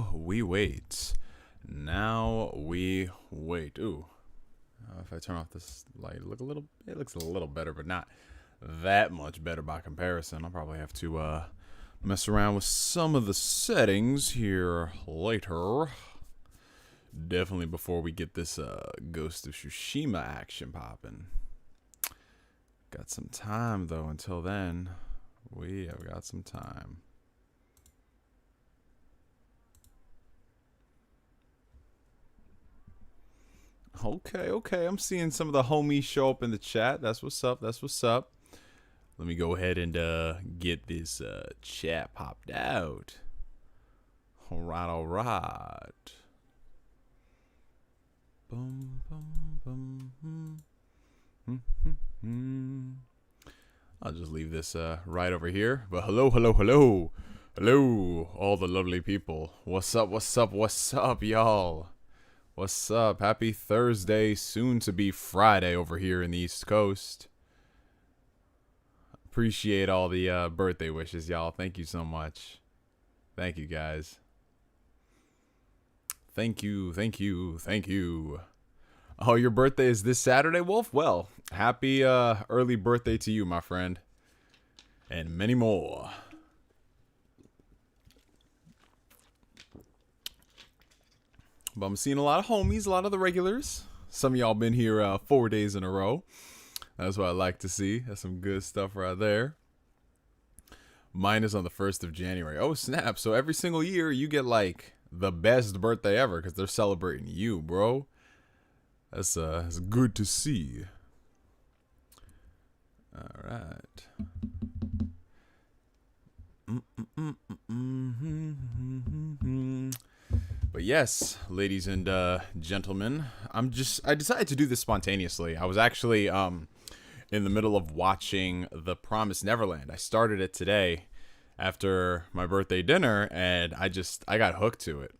Now we wait. Now we wait. Ooh. If I turn off this light, it looks a little better, but not that much better by comparison. I'll probably have to mess around with some of the settings here later. Definitely before we get this Ghost of Tsushima action popping. Got some time though. Until then, we have got some time. Okay. I'm seeing some of the homies show up in the chat. That's what's up. Let me go ahead and get this chat popped out. All right. Boom, boom, boom. I'll just leave this right over here. But hello, all the lovely people. What's up, y'all? What's up? Happy Thursday, soon to be Friday over here in the East Coast. Appreciate all the birthday wishes, y'all. Thank you so much. Thank you, guys. Thank you. Oh, your birthday is this Saturday, Wolf? Well, happy early birthday to you, my friend. And many more. But I'm seeing a lot of homies, a lot of the regulars. Some of y'all been here 4 days in a row. That's what I like to see. That's some good stuff right there. Mine is on the 1st of January. Oh, snap. So every single year you get like the best birthday ever because they're celebrating you, bro. That's good to see. All right. But yes, ladies and gentlemen, I decided to do this spontaneously. I was actually in the middle of watching The Promised Neverland. I started it today after my birthday dinner, and I got hooked to it.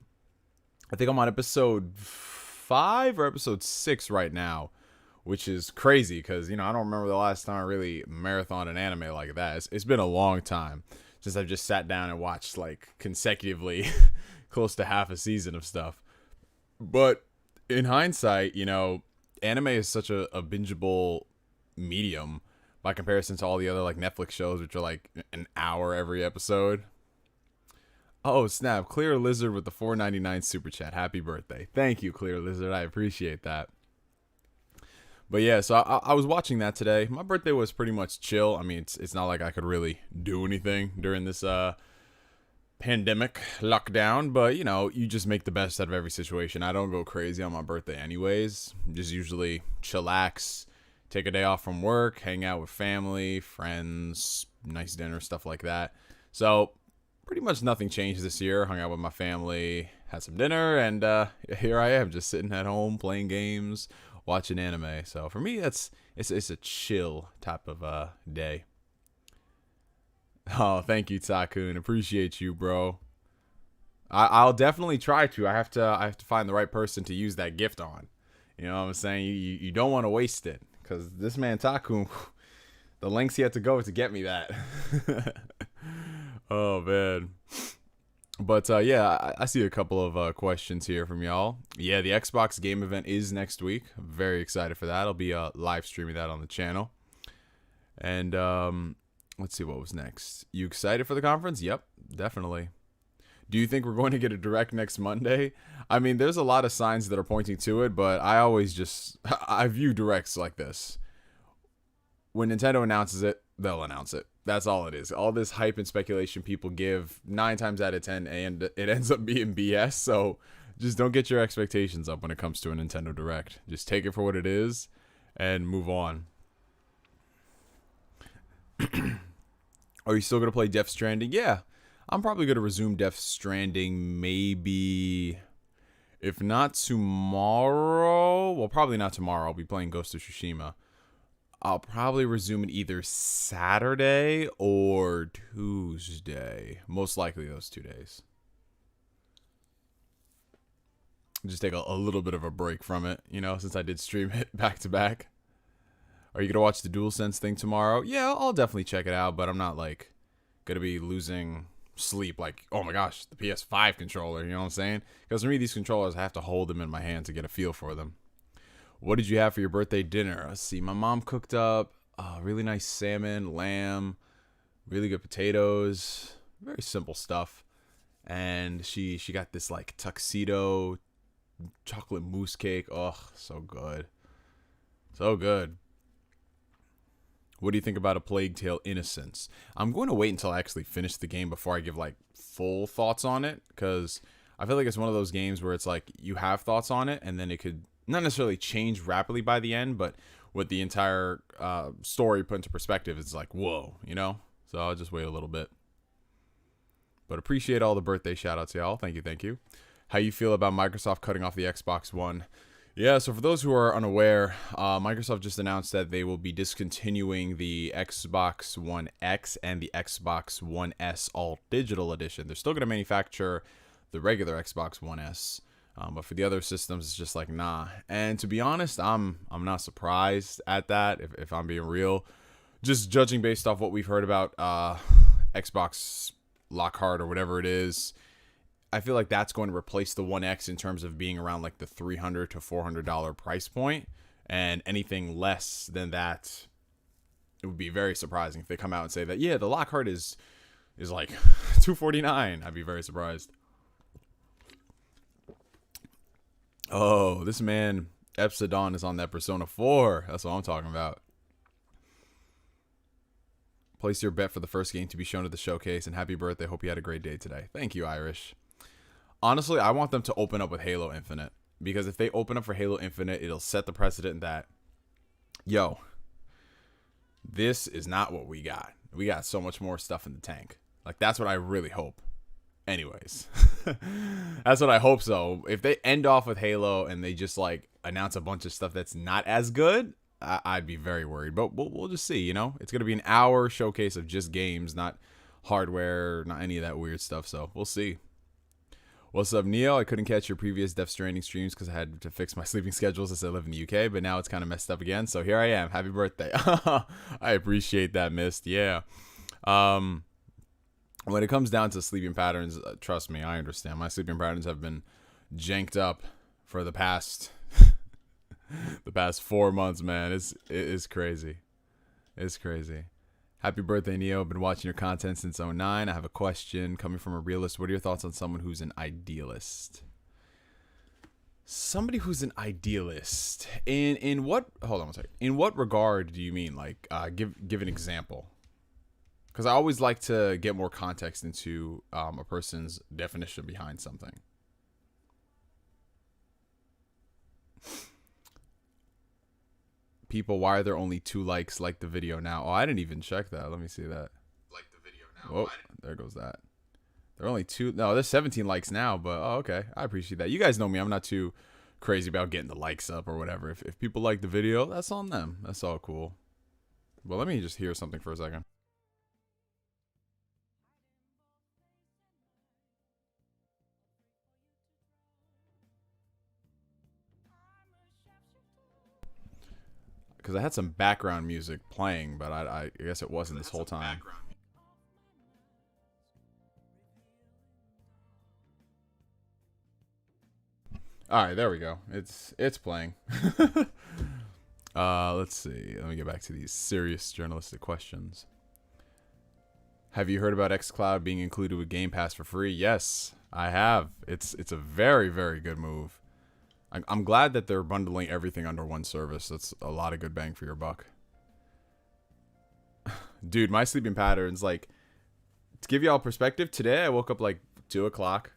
I think I'm on episode 5 or episode 6 right now, which is crazy because, I don't remember the last time I really marathoned an anime like that. It's been a long time since I've just sat down and watched like consecutively close to half a season of stuff. But in hindsight, anime is such a bingeable medium by comparison to all the other like Netflix shows, which are like an hour every episode. Oh, snap. Clear Lizard with the $4.99 super chat. Happy birthday. Thank you, Clear Lizard. I appreciate that. But yeah, so I was watching that today. My birthday was pretty much chill. I mean, it's not like I could really do anything during this pandemic lockdown, but you just make the best out of every situation. I don't go crazy on my birthday anyways. Just usually chillax, take a day off from work, hang out with family, friends, nice dinner, stuff like that. So pretty much nothing changed this year. Hung out with my family, had some dinner, and here I am just sitting at home playing games, watching anime. So for me, it's a chill type of day. Oh, thank you, Tycoon. Appreciate you, bro. I'll definitely try to. I have to find the right person to use that gift on. You know what I'm saying? You don't want to waste it, because this man Tycoon, the lengths he had to go to get me that. Oh man. But yeah, I see a couple of questions here from y'all. Yeah, the Xbox game event is next week. I'm very excited for that. I'll be live streaming that on the channel. And let's see what was next. You excited for the conference? Yep, definitely. Do you think we're going to get a direct next Monday? I mean, there's a lot of signs that are pointing to it, but I view directs like this. When Nintendo announces it, they'll announce it. That's all it is. All this hype and speculation people give, 9 times out of 10, and it ends up being BS. So just don't get your expectations up when it comes to a Nintendo Direct. Just take it for what it is and move on. Are you still going to play Death Stranding? Yeah, I'm probably going to resume Death Stranding maybe, if not tomorrow. Well, probably not tomorrow. I'll be playing Ghost of Tsushima. I'll probably resume it either Saturday or Tuesday. Most likely those 2 days. Just take a little bit of a break from it, since I did stream it back to back. Are you going to watch the DualSense thing tomorrow? Yeah, I'll definitely check it out, but I'm not, going to be losing sleep like, oh my gosh, the PS5 controller, you know what I'm saying? Because for me, these controllers, I have to hold them in my hand to get a feel for them. What did you have for your birthday dinner? Let's see. My mom cooked up really nice salmon, lamb, really good potatoes, very simple stuff. And she got this like tuxedo chocolate mousse cake. Oh, so good. So good. What do you think about A Plague Tale Innocence? I'm going to wait until I actually finish the game before I give like full thoughts on it, because I feel like it's one of those games where it's like you have thoughts on it and then it could not necessarily change rapidly by the end, but with the entire story put into perspective, it's like, whoa, you know? So I'll just wait a little bit. But appreciate all the birthday shout outs, y'all. Thank you, thank you. How you feel about Microsoft cutting off the Xbox One? Yeah, so for those who are unaware, Microsoft just announced that they will be discontinuing the Xbox One X and the Xbox One S All Digital Edition. They're still going to manufacture the regular Xbox One S, but for the other systems, it's just like, nah. And to be honest, I'm not surprised at that, if I'm being real. Just judging based off what we've heard about Xbox Lockhart or whatever it is, I feel like that's going to replace the One X in terms of being around like the $300 to $400 price point, and anything less than that, it would be very surprising if they come out and say that, yeah, the Lockhart is like $249. I'd be very surprised. Oh, this man Epsilon is on that Persona 4. That's what I'm talking about. Place your bet for the first game to be shown at the showcase, and happy birthday. Hope you had a great day today. Thank you, Irish. Honestly, I want them to open up with Halo Infinite, because if they open up for Halo Infinite, it'll set the precedent that, yo, this is not what we got. We got so much more stuff in the tank. Like, that's what I really hope. Anyways, that's what I hope. So if they end off with Halo and they just like announce a bunch of stuff that's not as good, I'd be very worried. But we'll just see, you know? It's going to be an hour showcase of just games, not hardware, not any of that weird stuff. So we'll see. What's up, Neo? I couldn't catch your previous Death Stranding streams because I had to fix my sleeping schedule since I live in the UK, but now it's kind of messed up again. So here I am. Happy birthday. I appreciate that, Mist. Yeah. When it comes down to sleeping patterns, trust me, I understand. My sleeping patterns have been janked up for the past 4 months, man. It's crazy. It's crazy. Happy birthday, Neo. Been watching your content since '09. I have a question coming from a realist. What are your thoughts on someone who's an idealist? Somebody who's an idealist. In what? Hold on one second. In what regard do you mean? Like, give an example. Because I always like to get more context into a person's definition behind something. People, why are there only 2 likes like the video now? Oh, I didn't even check that. Let me see that. Like the video now. Oh, there goes that. There are only 2. No, there's 17 likes now, but oh, okay. I appreciate that. You guys know me. I'm not too crazy about getting the likes up or whatever. If people like the video, that's on them. That's all cool. Well, let me just hear something for a second. Because I had some background music playing, but I guess it wasn't this whole time. All right, there we go. It's playing. Let's see. Let me get back to these serious journalistic questions. Have you heard about xCloud being included with Game Pass for free? Yes, I have. It's a very, very good move. I'm glad that they're bundling everything under one service. That's a lot of good bang for your buck. Dude, my sleeping patterns, like, to give y'all perspective, today I woke up like 2 o'clock.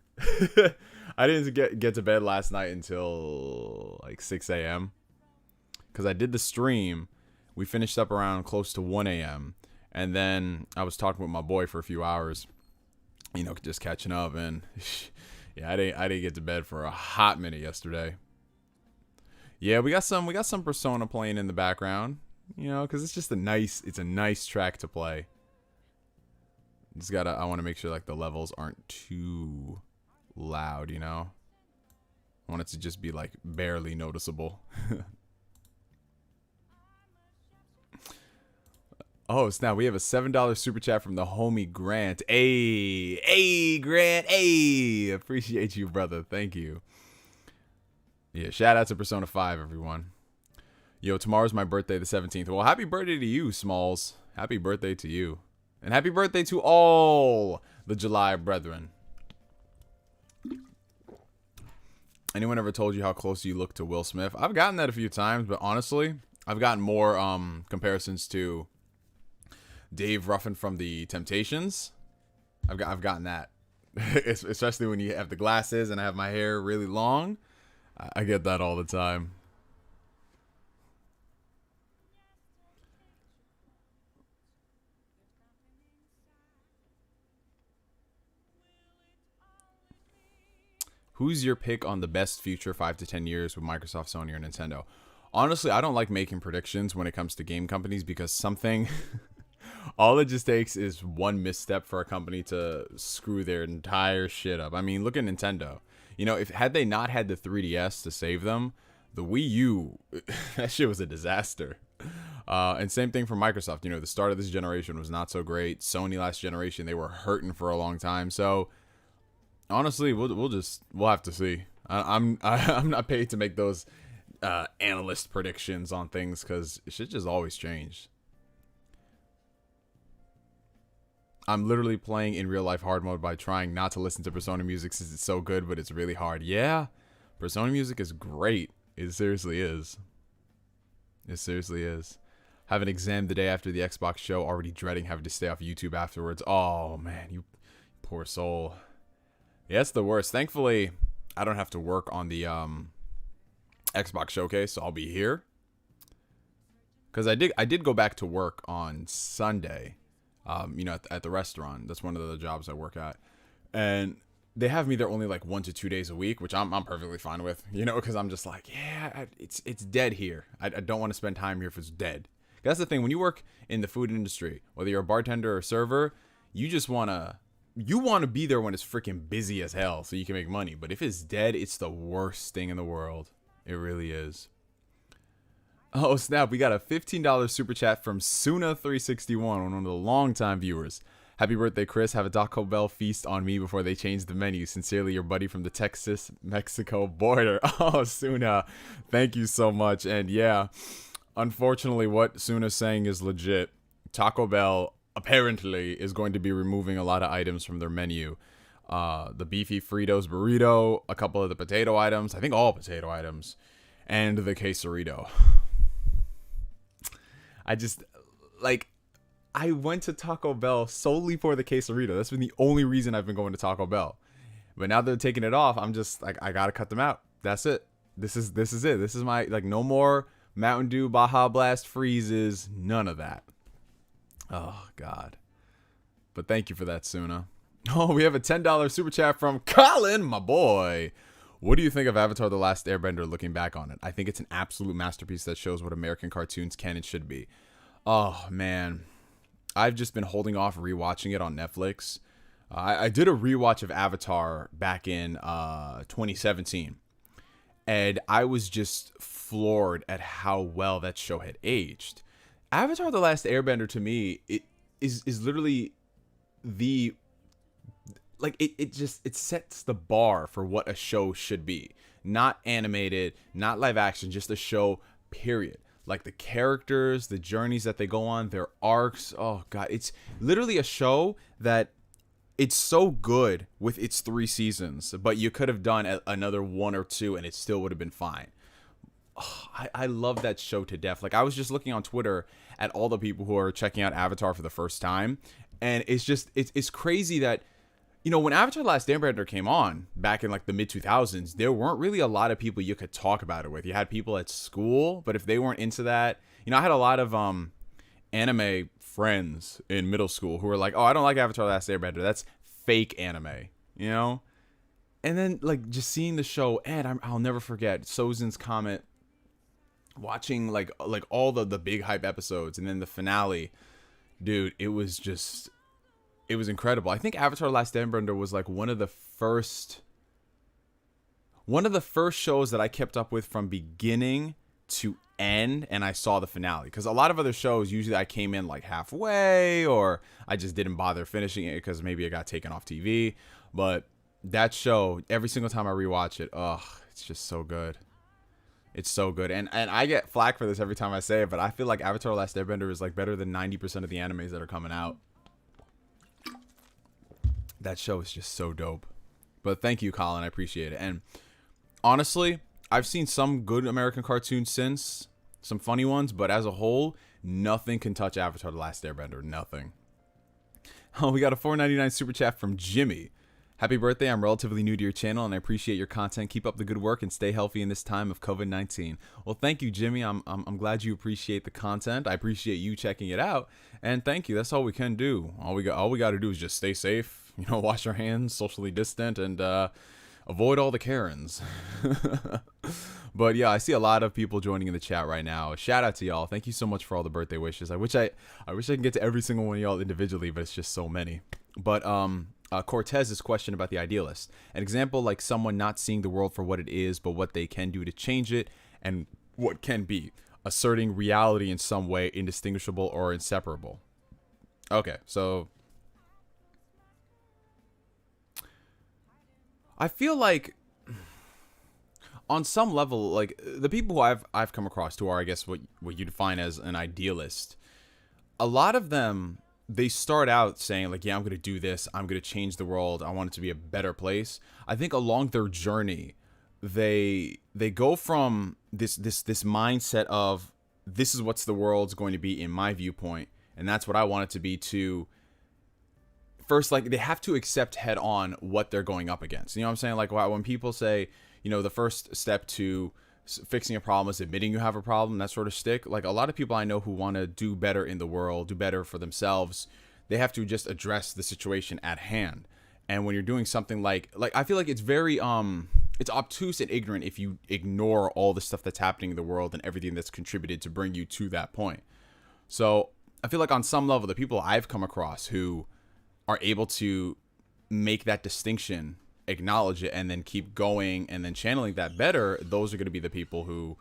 I didn't get to bed last night until like 6 a.m. because I did the stream. We finished up around close to 1 a.m. And then I was talking with my boy for a few hours, you know, just catching up. And yeah, I didn't get to bed for a hot minute yesterday. Yeah, we got some Persona playing in the background, you know, because it's a nice track to play. I want to make sure like the levels aren't too loud, you know. I want it to just be like barely noticeable. Oh, snap. We have a $7 super chat from the homie Grant. Hey, Grant. Hey, appreciate you, brother. Thank you. Yeah, shout out to Persona 5, everyone. Yo, tomorrow's my birthday, the 17th. Well, happy birthday to you, Smalls. Happy birthday to you. And happy birthday to all the July brethren. Anyone ever told you how close you look to Will Smith? I've gotten that a few times, but honestly, I've gotten more comparisons to Dave Ruffin from the Temptations. I've gotten that. Especially when you have the glasses and I have my hair really long. I get that all the time. Who's your pick on the best future 5 to 10 years with Microsoft, Sony, or Nintendo? Honestly, I don't like making predictions when it comes to game companies because something... all it just takes is one misstep for a company to screw their entire shit up. I mean, look at Nintendo. You know, had they not had the 3DS to save them, the Wii U, that shit was a disaster. And same thing for Microsoft. You know, the start of this generation was not so great. Sony last generation, they were hurting for a long time. So... honestly, we'll have to see. I'm not paid to make those analyst predictions on things because shit just always change. I'm literally playing in real life hard mode by trying not to listen to Persona music since it's so good, but it's really hard. Yeah, Persona music is great. It seriously is. It seriously is. Have an exam the day after the Xbox show, already dreading having to stay off YouTube afterwards. Oh man, you poor soul. Yeah, it's the worst. Thankfully, I don't have to work on the Xbox showcase, so I'll be here. Because I did go back to work on Sunday, you know, at the restaurant. That's one of the jobs I work at. And they have me there only like 1 to 2 days a week, which I'm perfectly fine with, you know, because I'm just like, yeah, it's dead here. I don't want to spend time here if it's dead. That's the thing. When you work in the food industry, whether you're a bartender or a server, you just want to... you want to be there when it's freaking busy as hell so you can make money. But if it's dead, it's the worst thing in the world. It really is. Oh, snap. We got a $15 super chat from Suna361, one of the longtime viewers. Happy birthday, Chris. Have a Taco Bell feast on me before they change the menu. Sincerely, your buddy from the Texas-Mexico border. Oh, Suna. Thank you so much. And yeah, unfortunately, what Suna's saying is legit. Taco Bell... apparently is going to be removing a lot of items from their menu. The beefy Fritos burrito, a couple of the potato items, I think all potato items, and the quesarito. I went to Taco Bell solely for the quesarito. That's been the only reason I've been going to Taco Bell. But now they're taking it off, I'm just like, I gotta cut them out. That's it. This is it. This is my, like, no more Mountain Dew Baja Blast freezes, none of that. Oh, God. But thank you for that, Suna. Oh, we have a $10 super chat from Colin, my boy. What do you think of Avatar: The Last Airbender looking back on it? I think it's an absolute masterpiece that shows what American cartoons can and should be. Oh, man. I've just been holding off rewatching it on Netflix. I did a rewatch of Avatar back in 2017. And I was just floored at how well that show had aged. Avatar: The Last Airbender, to me, it is literally the, like, it sets the bar for what a show should be. Not animated, not live action, just a show, period. Like, the characters, the journeys that they go on, their arcs. Oh, God. It's literally a show that it's so good with its 3 seasons, but you could have done another 1 or 2 and it still would have been fine. Oh, I love that show to death. Like, I was just looking on Twitter at all the people who are checking out Avatar for the first time, and it's just, it's crazy that, you know, when Avatar: The Last Airbender came on back in like the mid 2000s, there weren't really a lot of people you could talk about it with. You had people at school, but if they weren't into that, you know, I had a lot of anime friends in middle school who were like, oh, I don't like Avatar: The Last Airbender. That's fake anime, you know? And then, like, just seeing the show, and I'll never forget Sozin's comment, watching like all the big hype episodes, and then the finale, dude, it was incredible. I think Avatar: The Last Airbender was like one of the first shows that I kept up with from beginning to end and I saw the finale. Because a lot of other shows, usually I came in like halfway, or I just didn't bother finishing it because maybe it got taken off TV. But that show, every single time I rewatch it, it's just so good. It's so good. And I get flack for this every time I say it, but I feel like Avatar: The Last Airbender is like better than 90% of the animes that are coming out. That show is just so dope. But thank you, Colin. I appreciate it. And honestly, I've seen some good American cartoons since, some funny ones, but as a whole, nothing can touch Avatar: The Last Airbender. Nothing. Oh, we got a $4.99 super chat from Jimmy. Happy birthday. I'm relatively new to your channel and I appreciate your content. Keep up the good work and stay healthy in this time of COVID-19. Well, thank you, Jimmy. I'm glad you appreciate the content. I appreciate you checking it out. And thank you. That's all we can do. All we got to do is just stay safe, wash our hands, socially distant, and avoid all the Karens. But yeah, I see a lot of people joining in the chat right now. Shout out to y'all. Thank you so much for all the birthday wishes. I wish I can get to every single one of y'all individually, but it's just so many. But Cortez's question about the idealist. An example like someone not seeing the world for what it is, but what they can do to change it and what can be. Asserting reality in some way indistinguishable or inseparable. Okay, so I feel like on some level, like the people who I've come across who are, I guess, what you define as an idealist, a lot of them, they start out saying like, yeah, I'm going to do this. I'm going to change the world. I want it to be a better place. I think along their journey, they go from this mindset of this is what's the world's going to be in my viewpoint, and that's what I want it to be, to first, like, they have to accept head on what they're going up against. You know what I'm saying? Like, when people say, the first step to fixing a problem is admitting you have a problem, that sort of shtick. Like, a lot of people I know who want to do better in the world, do better for themselves, they have to just address the situation at hand. And when you're doing something like I feel like it's very it's obtuse and ignorant if you ignore all the stuff that's happening in the world and everything that's contributed to bring you to that point. So I feel like on some level, the people I've come across who are able to make that distinction, acknowledge it, and then keep going and then channeling that better, those are going to be the people who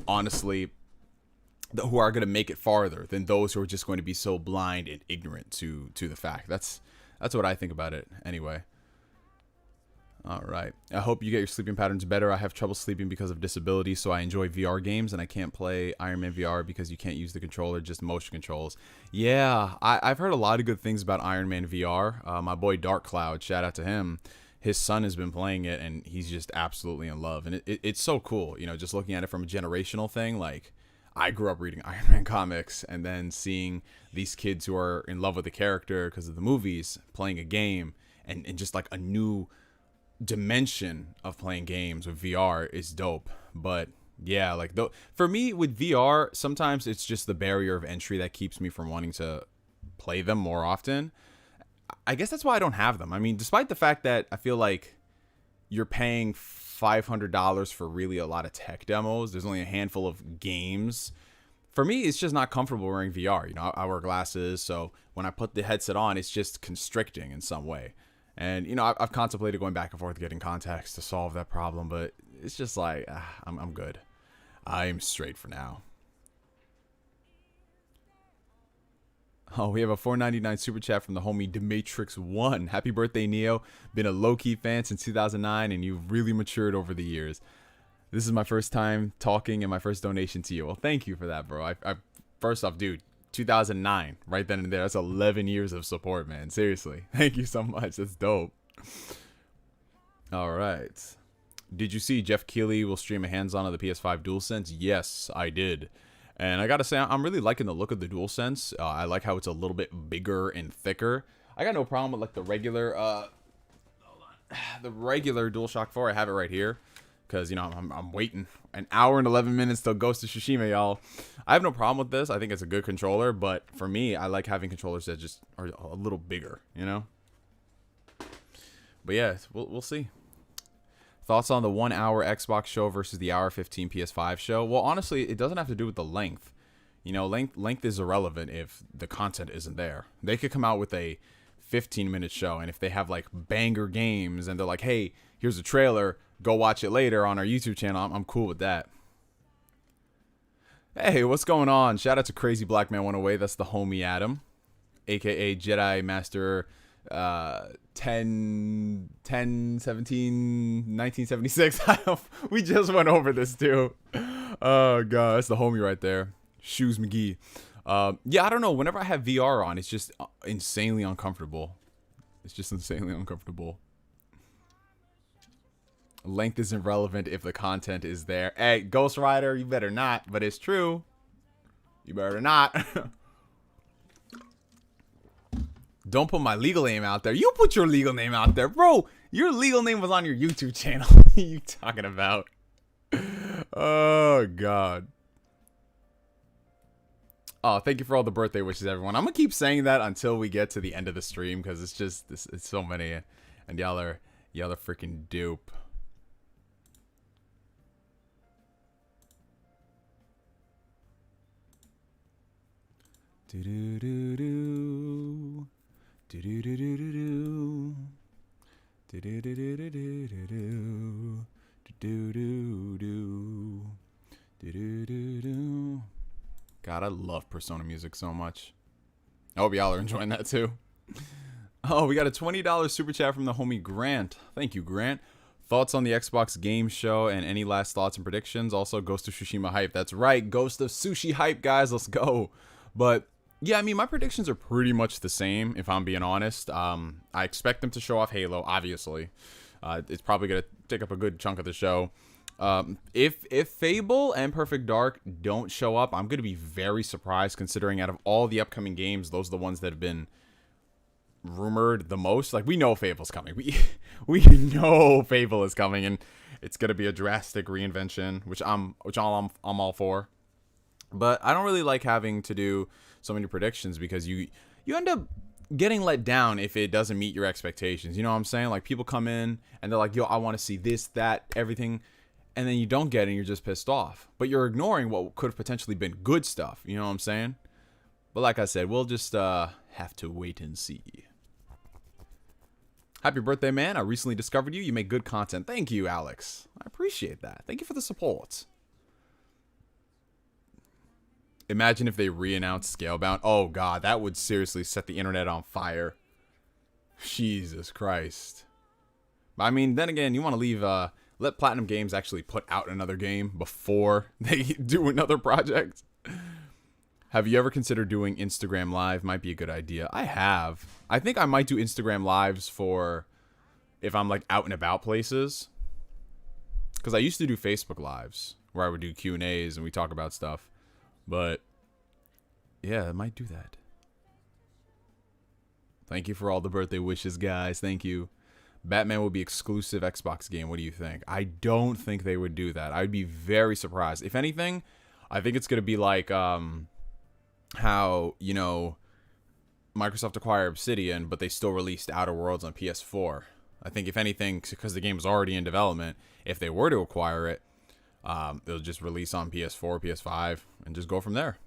honestly who are going to make it farther than those who are just going to be so blind and ignorant to the fact. That's what I think about it anyway. All right. I hope you get your sleeping patterns better. I have trouble sleeping because of disability, so I enjoy VR games, and I can't play Iron Man VR because you can't use the controller, just motion controls. Yeah, I've heard a lot of good things about Iron Man VR. My boy Dark Cloud, shout out to him. His son has been playing it, and he's just absolutely in love. And it's so cool, just looking at it from a generational thing. Like, I grew up reading Iron Man comics, and then seeing these kids who are in love with the character because of the movies playing a game, and just like a new dimension of playing games with VR is dope. But yeah, like for me with VR, sometimes it's just the barrier of entry that keeps me from wanting to play them more often. I guess that's why I don't have them. I mean, despite the fact that I feel like you're paying $500 for really a lot of tech demos, there's only a handful of games. For me, it's just not comfortable wearing VR. I wear glasses, so when I put the headset on, it's just constricting in some way. And, I've contemplated going back and forth getting contacts to solve that problem, but it's just like, I'm good. I'm straight for now. Oh, we have a $4.99 super chat from the homie Dematrix1. Happy birthday, Neo. Been a low-key fan since 2009, and you've really matured over the years. This is my first time talking and my first donation to you. Well, thank you for that, bro. I first off, dude, 2009, right then and there. That's 11 years of support, man. Seriously. Thank you so much. That's dope. All right. Did you see Jeff Keighley will stream a hands-on of the PS5 DualSense? Yes, I did. And I gotta say, I'm really liking the look of the DualSense. I like how it's a little bit bigger and thicker. I got no problem with like the regular DualShock 4. I have it right here. Because, I'm waiting an hour and 11 minutes till Ghost of Tsushima, y'all. I have no problem with this. I think it's a good controller. But for me, I like having controllers that just are a little bigger, But yeah, we'll see. Thoughts on the 1 hour Xbox show versus the hour 15 PS5 show? Well, honestly, it doesn't have to do with the length. Length is irrelevant if the content isn't there. They could come out with a 15-minute show, and if they have like banger games and they're like, hey, here's a trailer, go watch it later on our YouTube channel, I'm cool with that. Hey, what's going on? Shout out to Crazy Black Man 108. That's the homie Adam, aka Jedi Master 17, 1976. We just went over this too. Oh, God. That's the homie right there. Shoes McGee. Yeah, I don't know. Whenever I have VR on, it's just insanely uncomfortable. It's just insanely uncomfortable. Length isn't relevant if the content is there. Hey, Ghost Rider, you better not, but it's true. You better not. Don't put my legal name out there. You put your legal name out there. Bro, your legal name was on your YouTube channel. What are you talking about? Oh, God. Oh, thank you for all the birthday wishes, everyone. I'm going to keep saying that until we get to the end of the stream because it's just, it's so many. And y'all are freaking dupe. Do-do-do-do. Do-do-do-do-do. Do-do-do-do-do-do-do. Do-do-do-do. Do-do-do-do. God, I love Persona music so much. I hope y'all are enjoying that too. Oh, we got a $20 super chat from the homie Grant. Thank you, Grant. Thoughts on the Xbox game show and any last thoughts and predictions? Also, Ghost of Tsushima hype. That's right, Ghost of Sushi hype, guys. Let's go. But yeah, I mean, my predictions are pretty much the same, if I'm being honest. I expect them to show off Halo, obviously. It's probably going to take up a good chunk of the show. If Fable and Perfect Dark don't show up, I'm going to be very surprised, considering out of all the upcoming games, those are the ones that have been rumored the most. Like, we know Fable's coming. We know Fable is coming, and it's going to be a drastic reinvention, which I'm all for. But I don't really like having to do so many predictions because you end up getting let down if it doesn't meet your expectations. You know what I'm saying? Like, people come in and they're like, yo, I want to see this, that, everything. And then you don't get it and you're just pissed off. But you're ignoring what could have potentially been good stuff. You know what I'm saying? But like I said, we'll just have to wait and see. Happy birthday, man. I recently discovered you. You make good content. Thank you, Alex. I appreciate that. Thank you for the support. Imagine if they re-announced Scalebound. Oh, God. That would seriously set the internet on fire. Jesus Christ. But I mean, then again, you want to leave... let Platinum Games actually put out another game before they do another project. Have you ever considered doing Instagram Live? Might be a good idea. I have. I think I might do Instagram Lives for if I'm like out and about places. Because I used to do Facebook Lives where I would do Q&As and we talk about stuff. But yeah, I might do that. Thank you for all the birthday wishes, guys. Thank you. Batman will be exclusive Xbox game. What do you think? I don't think they would do that. I'd be very surprised. If anything, I think it's going to be like how, you know, Microsoft acquired Obsidian, but they still released Outer Worlds on PS4. I think if anything, because the game is already in development, if they were to acquire it, they'll just release on PS4, PS5, and just go from there.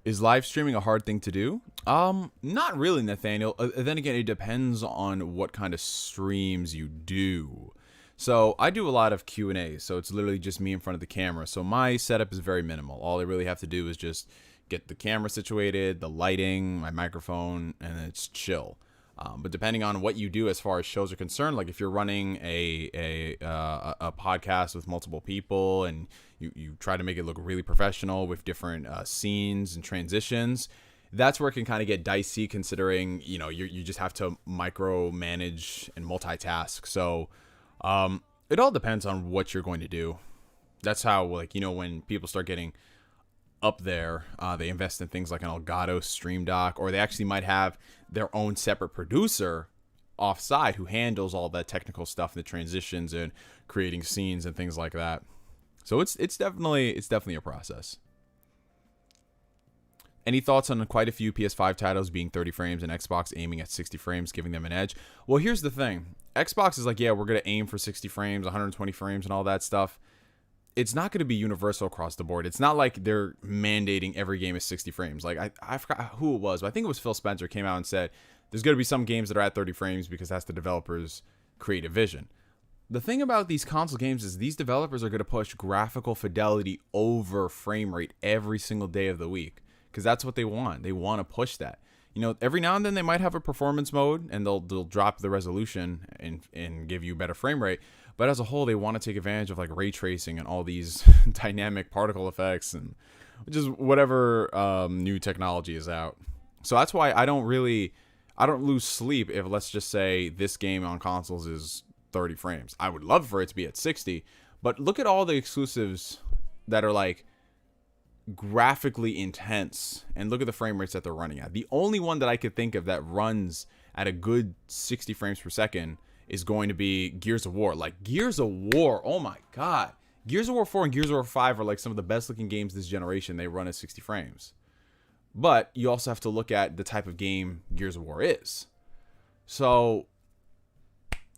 Is live streaming a hard thing to do? Not really, Nathaniel. Then again, it depends on what kind of streams you do. So I do a lot of Q&A, so it's literally just me in front of the camera. So my setup is very minimal. All I really have to do is just get the camera situated, the lighting, my microphone, and it's chill. But depending on what you do as far as shows are concerned, like if you're running a podcast with multiple people and you try to make it look really professional with different scenes and transitions, that's where it can kind of get dicey, considering, you know, you just have to micromanage and multitask. So it all depends on what you're going to do. That's how, like, you know, when people start getting up there, they invest in things like an Elgato Stream Dock, or they actually might have their own separate producer offside who handles all that technical stuff, the transitions and creating scenes and things like that. So it's definitely a process. Any thoughts on quite a few PS5 titles being 30 frames and Xbox aiming at 60 frames, giving them an edge? Well, here's the thing. Xbox is like, yeah, we're going to aim for 60 frames, 120 frames and all that stuff. It's not going to be universal across the board. It's not like they're mandating every game is 60 frames. Like, I forgot who it was, but I think it was Phil Spencer came out and said there's going to be some games that are at 30 frames because that's the developer's creative vision. the thing about these console games is these developers are going to push graphical fidelity over frame rate every single day of the week, because that's what they want. They want to push that. You know, every now and then they might have a performance mode and they'll drop the resolution and give you better frame rate. But as a whole, they want to take advantage of like ray tracing and all these dynamic particle effects and just whatever new technology is out. So that's why I don't lose sleep if, let's just say, this game on consoles is 30 frames. I would love for it to be at 60, but look at all the exclusives that are like graphically intense and look at the frame rates that they're running at. The only one that I could think of that runs at a good 60 frames per second is going to be Gears of War. Like Gears of War, oh my god. Gears of War 4 and Gears of War 5 are like some of the best looking games this generation. They run at 60 frames. But you also have to look at the type of game Gears of War is. So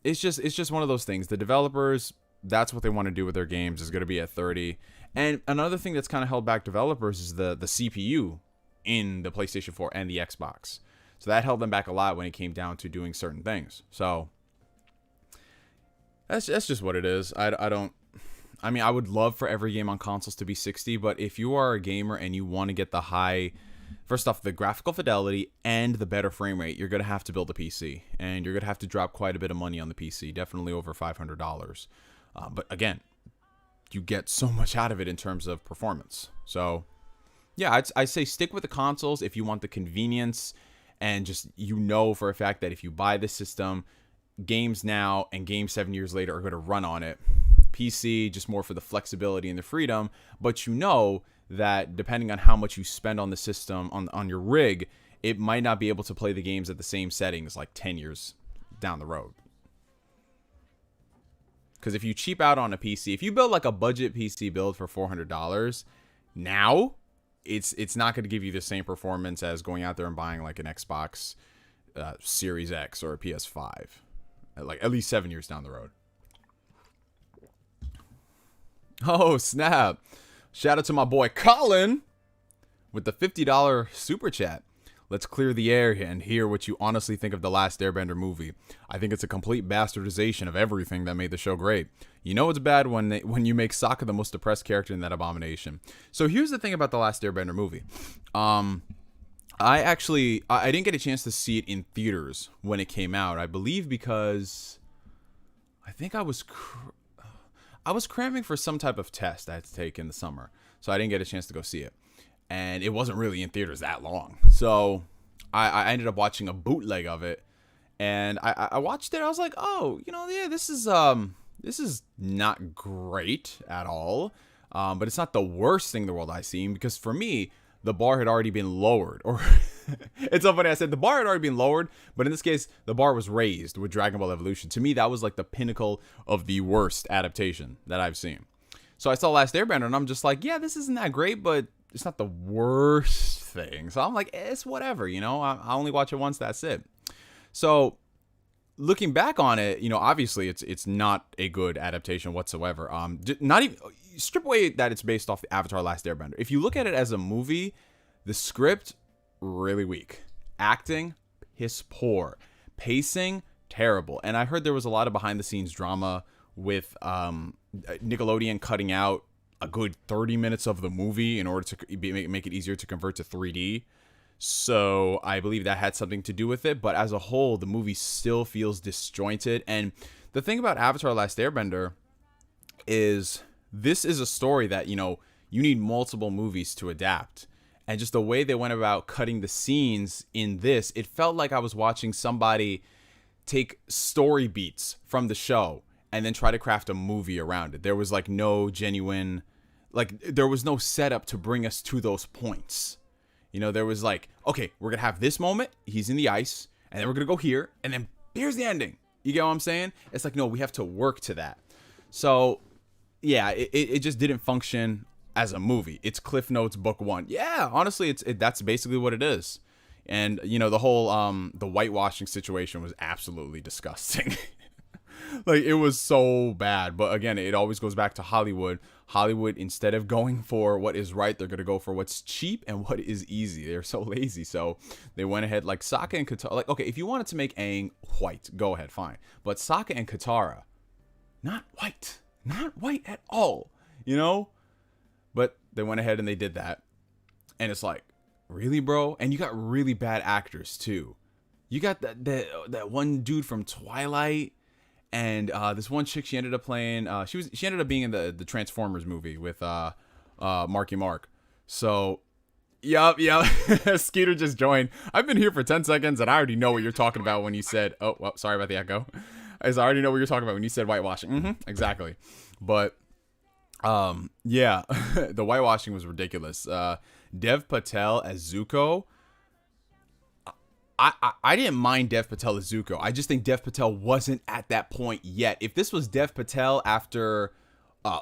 it's just one of those things. The developers, that's what they want to do with their games, is going to be at 30. And another thing that's kind of held back developers is the CPU in the PlayStation 4 and the Xbox. So that held them back a lot when it came down to doing certain things. So that's just what it is. I mean, I would love for every game on consoles to be 60, but if you are a gamer and you want to get the high, first off, the graphical fidelity and the better frame rate, you're going to have to build a PC. And you're going to have to drop quite a bit of money on the PC, definitely over $500. But again, you get so much out of it in terms of performance. So yeah, I'd say stick with the consoles if you want the convenience and just, you know, for a fact that if you buy this system, games now and games 7 years later are going to run on it. PC, just more for the flexibility and the freedom, but you know that depending on how much you spend on the system, on your rig, it might not be able to play the games at the same settings like 10 years down the road. Because if you cheap out on a PC, if you build like a budget PC build for $400 now, it's not going to give you the same performance as going out there and buying like an Xbox Series X or a PS5, like at least 7 years down the road. Oh, snap. Shout out to my boy Colin with the $50 super chat. Let's clear the air and hear what you honestly think of The Last Airbender movie. I think it's a complete bastardization of everything that made the show great. You know it's bad when you make Sokka the most depressed character in that abomination. So here's the thing about The Last Airbender movie. I didn't get a chance to see it in theaters when it came out. I believe because I think I was cramming for some type of test I had to take in the summer. So I didn't get a chance to go see it. And it wasn't really in theaters that long. So I ended up watching a bootleg of it. And I watched it. I was like, oh, you know, yeah, this is not great at all. But it's not the worst thing in the world I've seen. Because for me, the bar had already been lowered. Or it's so funny, I said the bar had already been lowered. But in this case, the bar was raised with Dragon Ball Evolution. To me, that was like the pinnacle of the worst adaptation that I've seen. So I saw Last Airbender and I'm just like, yeah, this isn't that great, but it's not the worst thing. So I'm like, it's whatever, you know, I only watch it once, that's it. So looking back on it, you know, obviously it's not a good adaptation whatsoever. Not even, strip away that it's based off the Avatar Last Airbender. If you look at it as a movie, the script, really weak. Acting, piss poor. Pacing, terrible. And I heard there was a lot of behind the scenes drama with Nickelodeon cutting out a good 30 minutes of the movie in order to make it easier to convert to 3D. So I believe that had something to do with it. But as a whole, the movie still feels disjointed. And the thing about Avatar Last Airbender is this is a story that, you know, you need multiple movies to adapt. And just the way they went about cutting the scenes in this, it felt like I was watching somebody take story beats from the show and then try to craft a movie around it. There was like no genuine, like there was no setup to bring us to those points. You know, there was like, okay, we're going to have this moment. He's in the ice and then we're going to go here and then here's the ending. You get what I'm saying? It's like, no, we have to work to that. So yeah, it just didn't function as a movie. It's Cliff Notes book one. Yeah, honestly, that's basically what it is. And you know, the whole the whitewashing situation was absolutely disgusting. Like it was so bad. But again, it always goes back to Hollywood. Hollywood, instead of going for what is right, they're going to go for what's cheap and what is easy. They're so lazy. So they went ahead, like Sokka and Katara. Like, okay, if you wanted to make Aang white, go ahead, fine. But Sokka and Katara, not white. Not white at all, you know? But they went ahead and they did that. And it's like, really, bro? And you got really bad actors, too. You got that one dude from Twilight, and this one chick she ended up playing. She ended up being in the Transformers movie with Marky Mark. So, yup. Skeeter just joined. I've been here for 10 seconds, and I already know what you're talking about when you said. Oh, well, sorry about the echo. I already know what you're talking about when you said whitewashing. Exactly. But yeah, the whitewashing was ridiculous. Dev Patel as Zuko. I didn't mind Dev Patel as Zuko. I just think Dev Patel wasn't at that point yet. If this was Dev Patel after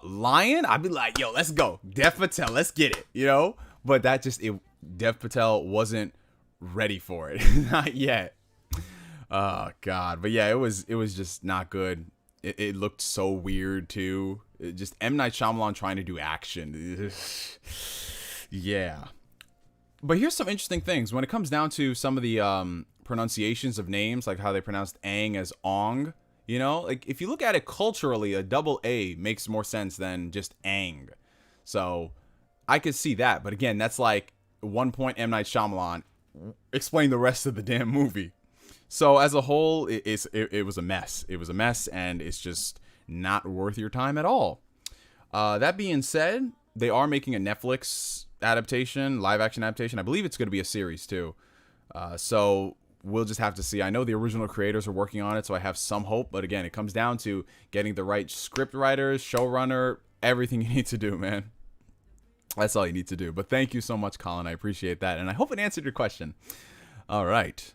Lion, I'd be like, yo, let's go. Dev Patel, let's get it, you know? But Dev Patel wasn't ready for it. Not yet. Oh God, but yeah, it was just not good. It looked so weird too. Just M. Night Shyamalan trying to do action. Yeah, but here's some interesting things when it comes down to some of the pronunciations of names, like how they pronounced Aang as Ong. You know, like if you look at it culturally, a double A makes more sense than just Aang. So I could see that, but again, that's like 1 point M. Night Shyamalan. Explain the rest of the damn movie. So as a whole, it was a mess. It was a mess, and it's just not worth your time at all. That being said, they are making a Netflix adaptation, live action adaptation. I believe it's going to be a series too. So we'll just have to see. I know the original creators are working on it, so I have some hope. But again, it comes down to getting the right script writers, showrunner, everything you need to do, man. That's all you need to do. But thank you so much, Colin. I appreciate that, and I hope it answered your question. All right.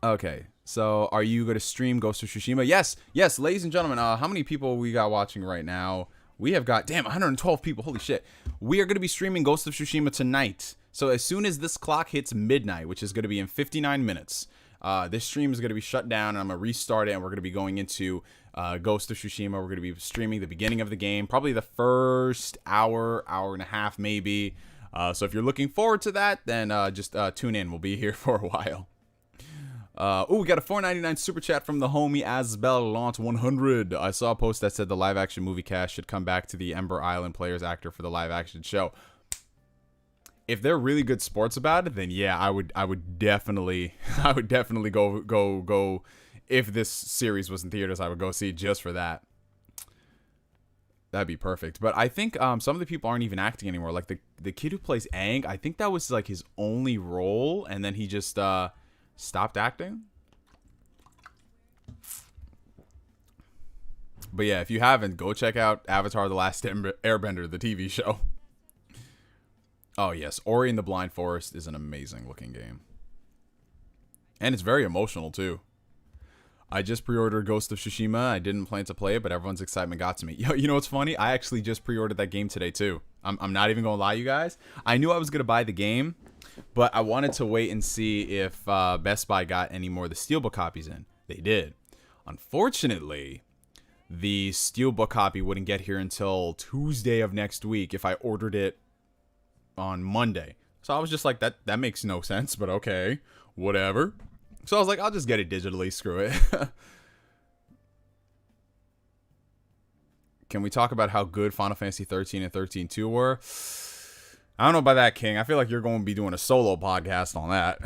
Okay, so are you going to stream Ghost of Tsushima? Yes, ladies and gentlemen, how many people we got watching right now? We have got, 112 people, holy shit. We are going to be streaming Ghost of Tsushima tonight. So as soon as this clock hits midnight, which is going to be in 59 minutes, this stream is going to be shut down, and I'm going to restart it, and we're going to be going into Ghost of Tsushima. We're going to be streaming the beginning of the game, probably the first hour and a half maybe. So if you're looking forward to that, then just tune in. We'll be here for a while. We got a $4.99 super chat from the homie Asbel100. I saw a post that said the live action movie cast should come back to the Ember Island players actor for the live action show. If they're really good sports about it, then yeah, I would definitely go. If this series was in theaters, I would go see it just for that. That'd be perfect. But I think some of the people aren't even acting anymore. Like the kid who plays Aang, I think that was like his only role, and then he just stopped acting. But yeah, if you haven't, go check out Avatar: The Last Airbender, the TV show. Oh yes, Ori and the Blind Forest is an amazing looking game. And it's very emotional too. I just pre-ordered Ghost of Tsushima. I didn't plan to play it, but everyone's excitement got to me. Yo, you know what's funny? I actually just pre-ordered that game today too. I'm not even gonna lie, you guys. I knew I was gonna buy the game, but I wanted to wait and see if Best Buy got any more of the Steelbook copies in. They did. Unfortunately, the Steelbook copy wouldn't get here until Tuesday of next week if I ordered it on Monday. So I was just like, that makes no sense, but okay, whatever. So I was like, I'll just get it digitally, screw it. Can we talk about how good Final Fantasy 13 and 13-2 were? I don't know about that, King. I feel like you're going to be doing a solo podcast on that.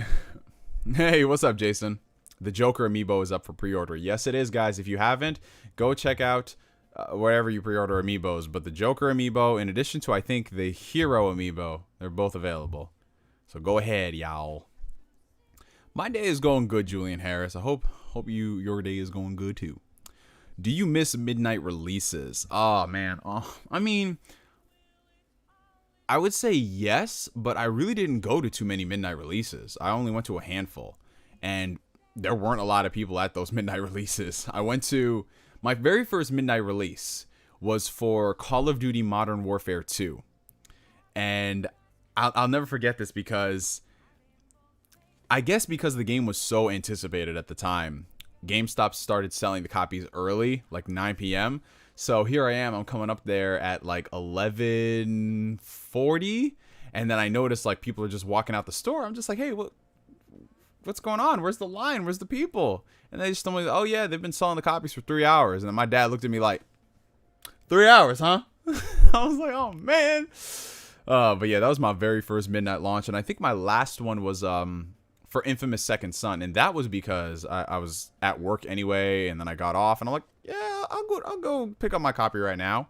Hey, what's up, Jason? The Joker amiibo is up for pre-order. Yes, it is, guys. If you haven't, go check out wherever you pre-order amiibos. But the Joker amiibo, in addition to, I think, the Hero amiibo, they're both available. So go ahead, y'all. My day is going good, Julian Harris. I hope your day is going good, too. Do you miss midnight releases? Oh, man. Oh, I mean, I would say yes, but I really didn't go to too many midnight releases. I only went to a handful, and there weren't a lot of people at those midnight releases. I went to my very first midnight release was for Call of Duty Modern Warfare 2, and I'll never forget this because I guess because the game was so anticipated at the time, GameStop started selling the copies early, like 9 p.m. So here I am, I'm coming up there at like 11:40, and then I noticed like people are just walking out the store. I'm just like, hey, what's going on? Where's the line? Where's the people? And they just told me, oh yeah, they've been selling the copies for 3 hours. And then my dad looked at me like, 3 hours, huh? I was like, oh man. But yeah, that was my very first midnight launch, and I think my last one was for Infamous Second Son, and that was because I was at work anyway, and then I got off, and I'm like, yeah, I'll go pick up my copy right now,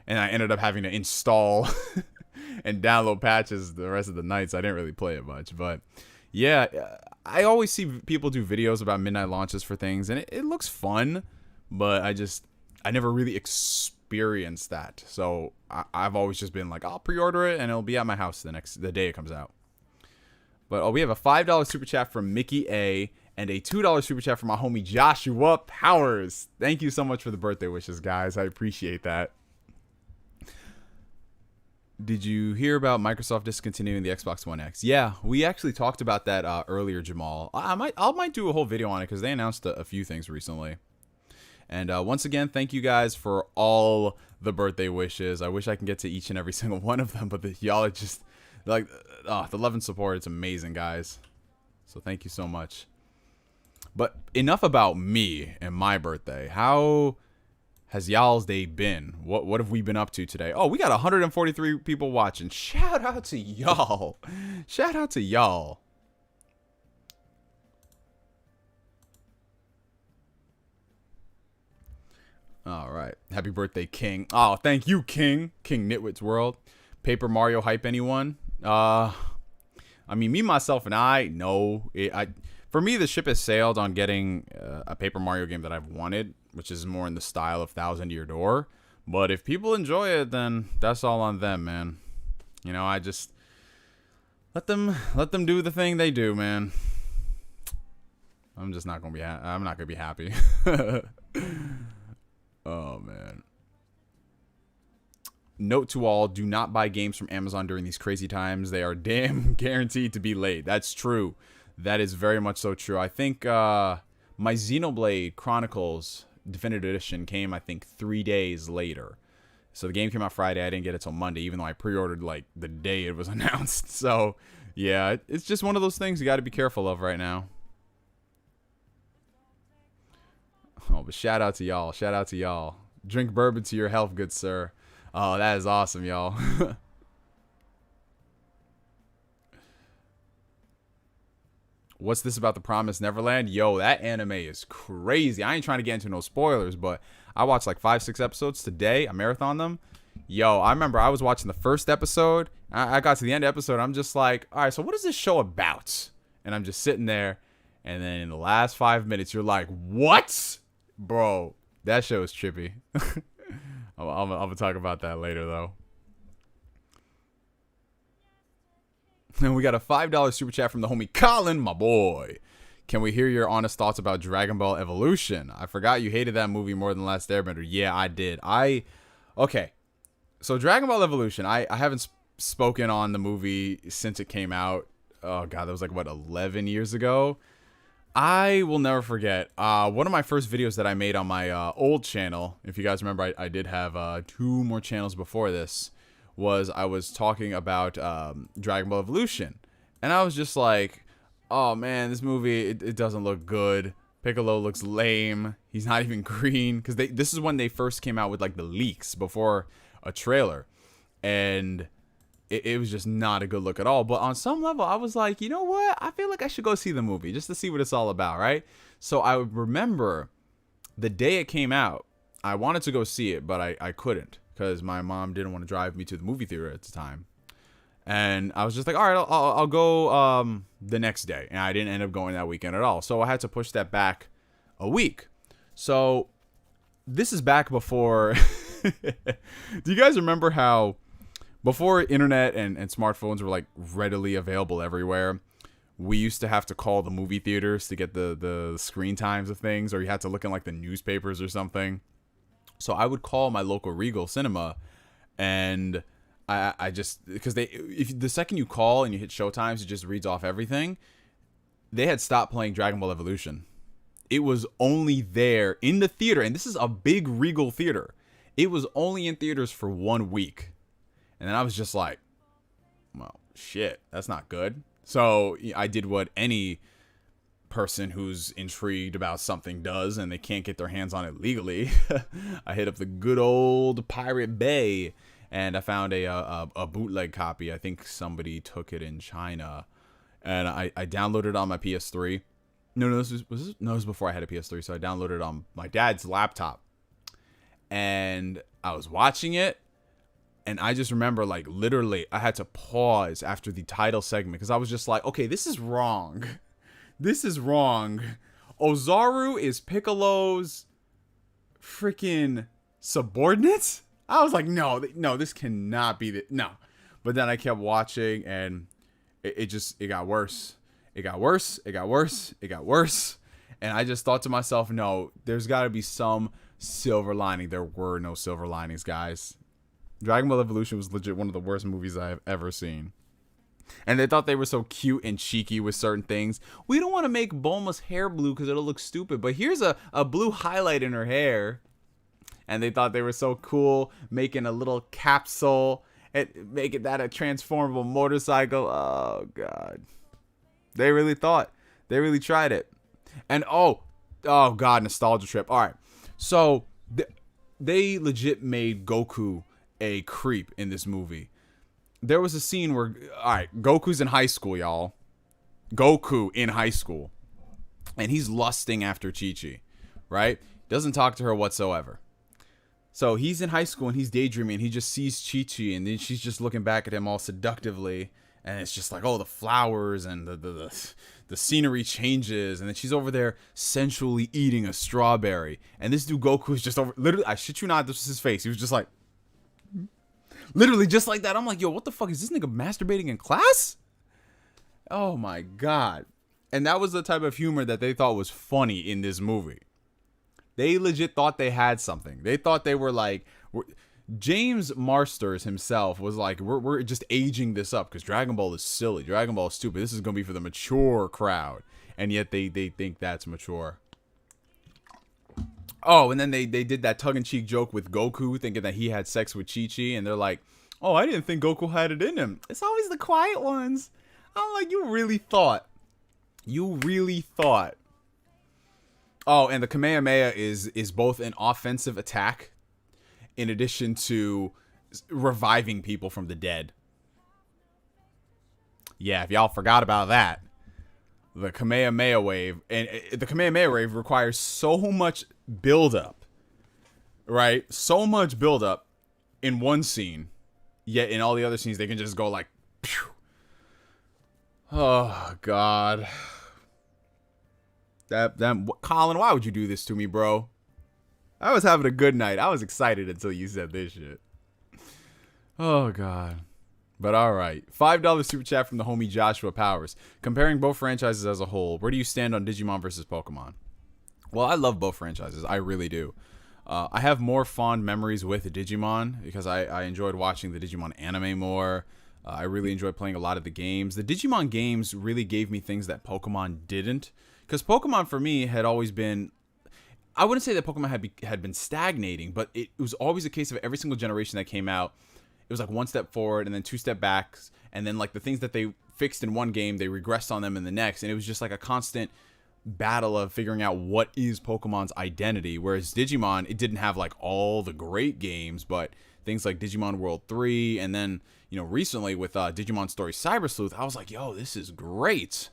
and I ended up having to install and download patches the rest of the night, so I didn't really play it much. But yeah, I always see people do videos about midnight launches for things, and it looks fun, but I never really experienced that. So I've always just been like, I'll pre-order it and it'll be at my house the day it comes out. But we have a $5 super chat from Mickey A and a $2 super chat from my homie Joshua Powers. Thank you so much for the birthday wishes, guys. I appreciate that. Did you hear about Microsoft discontinuing the Xbox One X? Yeah, we actually talked about that earlier, Jamal. I might do a whole video on it because they announced a few things recently. And once again, thank you guys for all the birthday wishes. I wish I can get to each and every single one of them, but y'all are just like, the love and support. It's amazing, guys. So thank you so much. But enough about me and my birthday. How has y'all's day been? What have we been up to today? Oh, we got 143 people watching. Shout out to y'all. Shout out to y'all. All right. Happy birthday, King. Oh, thank you, King. King Nitwit's World. Paper Mario hype, anyone? I mean, me, myself, and I, no. For me, the ship has sailed on getting a Paper Mario game that I've wanted, which is more in the style of Thousand Year Door. But if people enjoy it, then that's all on them, man. You know, I just let them do the thing they do, man. I'm just not gonna be. I'm not gonna be happy. Oh, man. Note to all, do not buy games from Amazon during these crazy times. They are damn guaranteed to be late. That's true. That is very much so true. I think my Xenoblade Chronicles Definitive Edition came, I think, 3 days later. So the game came out Friday. I didn't get it till Monday, even though I pre-ordered, like, the day it was announced. So, yeah, it's just one of those things you got to be careful of right now. Oh, but shout out to y'all. Shout out to y'all. Drink bourbon to your health, good sir. Oh, that is awesome, y'all. What's this about the Promised Neverland? Yo, that anime is crazy. I ain't trying to get into no spoilers, but I watched like 5-6 episodes today. I marathoned them. Yo, I remember I was watching the first episode. I got to the end of the episode. I'm just like, all right, so what is this show about? And I'm just sitting there. And then in the last 5 minutes, you're like, what? Bro, that show is trippy. I'm gonna talk about that later, though. And we got a $5 super chat from the homie Colin, my boy. Can we hear your honest thoughts about Dragon Ball Evolution? I forgot you hated that movie more than Last Airbender. Yeah, I did. Okay. So Dragon Ball Evolution, I haven't spoken on the movie since it came out. Oh, God, that was like, what, 11 years ago? I will never forget one of my first videos that I made on my old channel. If you guys remember, I did have 2 more channels before this. I was talking about Dragon Ball Evolution. And I was just like, oh man, this movie, it doesn't look good. Piccolo looks lame. He's not even green. Because this is when they first came out with like the leaks before a trailer. And it was just not a good look at all. But on some level, I was like, you know what? I feel like I should go see the movie just to see what it's all about, right? So I remember the day it came out, I wanted to go see it, but I couldn't because my mom didn't want to drive me to the movie theater at the time. And I was just like, all right, I'll go the next day. And I didn't end up going that weekend at all. So I had to push that back a week. So this is back before. Do you guys remember how before internet and smartphones were like readily available everywhere, we used to have to call the movie theaters to get the screen times of things, or you had to look in like the newspapers or something. So I would call my local Regal Cinema, and I just, because if the second you call and you hit showtimes, it just reads off everything. They had stopped playing Dragon Ball Evolution. It was only there in the theater, and this is a big Regal theater. It was only in theaters for 1 week. And then I was just like, well, shit, that's not good. So I did what any person who's intrigued about something does and they can't get their hands on it legally, I hit up the good old Pirate Bay and I found a bootleg copy. I think somebody took it in China, and I downloaded it on my PS3. No, this was before I had a PS3, so I downloaded it on my dad's laptop, and I was watching it, and I just remember, like, literally I had to pause after the title segment because I was just like, okay, this is wrong. This is wrong. Ozaru is Piccolo's freaking subordinate? I was like, no, this cannot be no. But then I kept watching, and it got worse. It got worse. It got worse. It got worse. And I just thought to myself, no, there's got to be some silver lining. There were no silver linings, guys. Dragon Ball Evolution was legit one of the worst movies I have ever seen. And they thought they were so cute and cheeky with certain things. We don't want to make Bulma's hair blue because it'll look stupid. But here's a blue highlight in her hair. And they thought they were so cool, making a little capsule and making that a transformable motorcycle. Oh, God. They really thought. They really tried it. And, oh God, nostalgia trip. All right. So, they legit made Goku a creep in this movie. There was a scene where, all right, Goku's in high school, y'all. Goku in high school. And he's lusting after Chi-Chi, right? Doesn't talk to her whatsoever. So he's in high school and he's daydreaming and he just sees Chi-Chi and then she's just looking back at him all seductively. And it's just like, oh, the flowers and the scenery changes. And then she's over there sensually eating a strawberry. And this dude Goku is just over, literally, I shit you not, this was his face. He was just like, literally just like that. I'm like, yo, what the fuck? Is this nigga masturbating in class? Oh my God. And that was the type of humor that they thought was funny in this movie. They legit thought they had something. They thought they were like, James Marsters himself was like, we're just aging this up because Dragon Ball is silly. Dragon Ball is stupid. This is going to be for the mature crowd. And yet they think that's mature. Oh, and then they did that tongue-in-cheek joke with Goku thinking that he had sex with Chi-Chi. And they're like, oh, I didn't think Goku had it in him. It's always the quiet ones. I'm like, you really thought. You really thought. Oh, and the Kamehameha is both an offensive attack in addition to reviving people from the dead. Yeah, if y'all forgot about that. The Kamehameha wave. And the Kamehameha wave requires so much buildup. Right? So much buildup in one scene. Yet in all the other scenes, they can just go like, pew. Oh, God. Colin, why would you do this to me, bro? I was having a good night. I was excited until you said this shit. Oh, God. But all right. $5 super chat from the homie Joshua Powers. Comparing both franchises as a whole, where do you stand on Digimon versus Pokemon? Well, I love both franchises. I really do. I have more fond memories with Digimon because I enjoyed watching the Digimon anime more. I really enjoyed playing a lot of the games. The Digimon games really gave me things that Pokemon didn't. Because Pokemon, for me, had always been... I wouldn't say that Pokemon had been stagnating, but it was always a case of every single generation that came out, it was like one step forward and then two step backs. And then like the things that they fixed in one game, they regressed on them in the next. And it was just like a constant battle of figuring out what is Pokemon's identity. Whereas Digimon, it didn't have like all the great games, but things like Digimon World 3. And then, you know, recently with Digimon Story Cyber Sleuth, I was like, yo, this is great.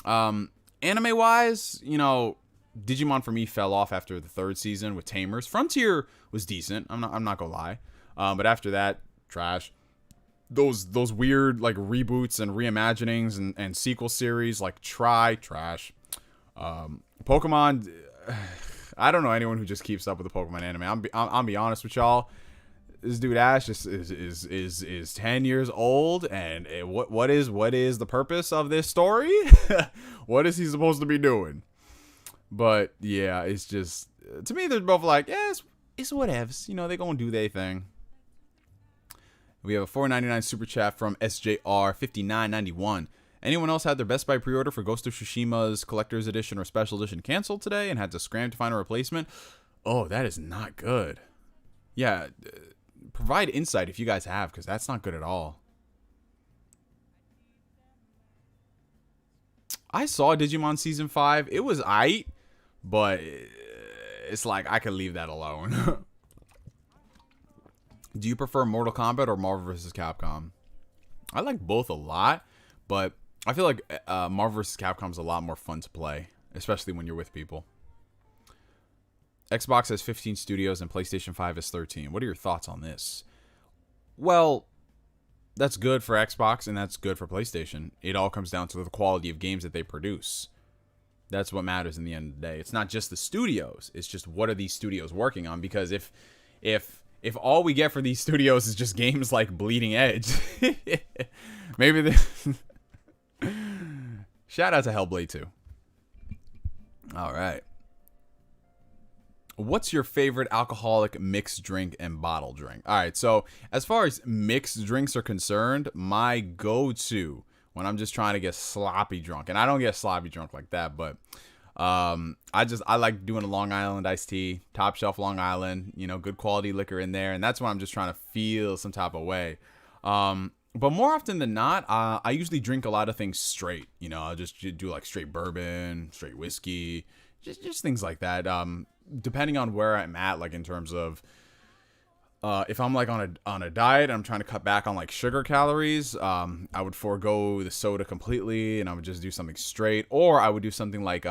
Anime wise, you know, Digimon for me fell off after the third season with Tamers. Frontier was decent. I'm not gonna lie. But after that, trash. Those weird like reboots and reimaginings and sequel series like trash. Pokemon, I don't know anyone who just keeps up with the Pokemon anime. I'll be honest with y'all. This dude Ash is 10 years old, and what is the purpose of this story? What is he supposed to be doing? But yeah, it's just, to me, they're both like, yeah, it's whatevs. You know, they gonna do their thing. We have a $4.99 super chat from SJR5991. Anyone else had their Best Buy pre-order for Ghost of Tsushima's Collector's Edition or Special Edition canceled today and had to scram to find a replacement? Oh, that is not good. Yeah, provide insight if you guys have, because that's not good at all. I saw Digimon Season 5. It was aight, but it's like I could leave that alone. Do you prefer Mortal Kombat or Marvel vs. Capcom? I like both a lot, but I feel like Marvel vs. Capcom is a lot more fun to play, especially when you're with people. Xbox has 15 studios and PlayStation 5 has 13. What are your thoughts on this? Well, that's good for Xbox and that's good for PlayStation. It all comes down to the quality of games that they produce. That's what matters in the end of the day. It's not just the studios. It's just what are these studios working on? Because if all we get for these studios is just games like Bleeding Edge, maybe this. Shout out to Hellblade 2. All right. What's your favorite alcoholic mixed drink and bottle drink? All right, so as far as mixed drinks are concerned, my go-to when I'm just trying to get sloppy drunk, and I don't get sloppy drunk like that, but I like doing a Long Island iced tea, top shelf Long Island, you know, good quality liquor in there, and that's when I'm just trying to feel some type of way. But more often than not, I usually drink a lot of things straight. You know, I'll just do like straight bourbon, straight whiskey, just things like that. Depending on where I'm at, like in terms of if I'm like on a diet, I'm trying to cut back on like sugar calories. I would forego the soda completely, and I would just do something straight, or I would do something like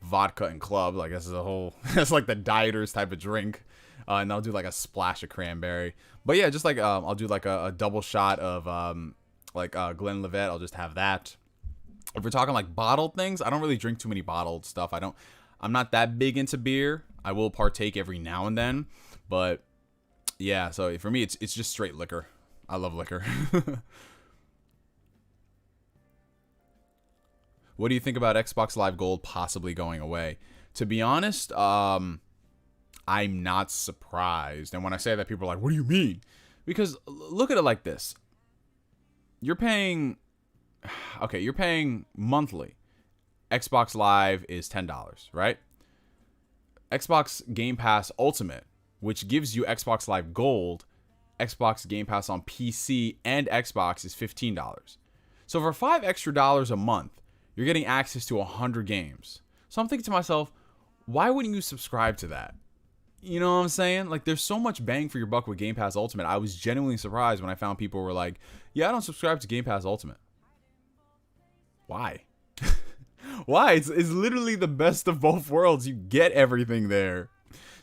vodka and club. Like this is a whole that's like the dieters type of drink, and I'll do like a splash of cranberry. But yeah, just like I'll do like a double shot of Glenlivet. I'll just have that. If we're talking like bottled things, I don't really drink too many bottled stuff. I'm not that big into beer. I will partake every now and then, but yeah. So for me, it's just straight liquor. I love liquor. What do you think about Xbox Live Gold possibly going away? To be honest, I'm not surprised. And when I say that, people are like, "What do you mean?" Because look at it like this: you're paying monthly. Xbox Live is $10, right? Xbox Game Pass Ultimate, which gives you Xbox Live Gold, Xbox Game Pass on PC and Xbox is $15. So for $5 extra a month, you're getting access to 100 games. So I'm thinking to myself, why wouldn't you subscribe to that? You know what I'm saying? Like, there's so much bang for your buck with Game Pass Ultimate. I was genuinely surprised when I found people were like, yeah, I don't subscribe to Game Pass Ultimate. Why? Why? It's literally the best of both worlds. You get everything there.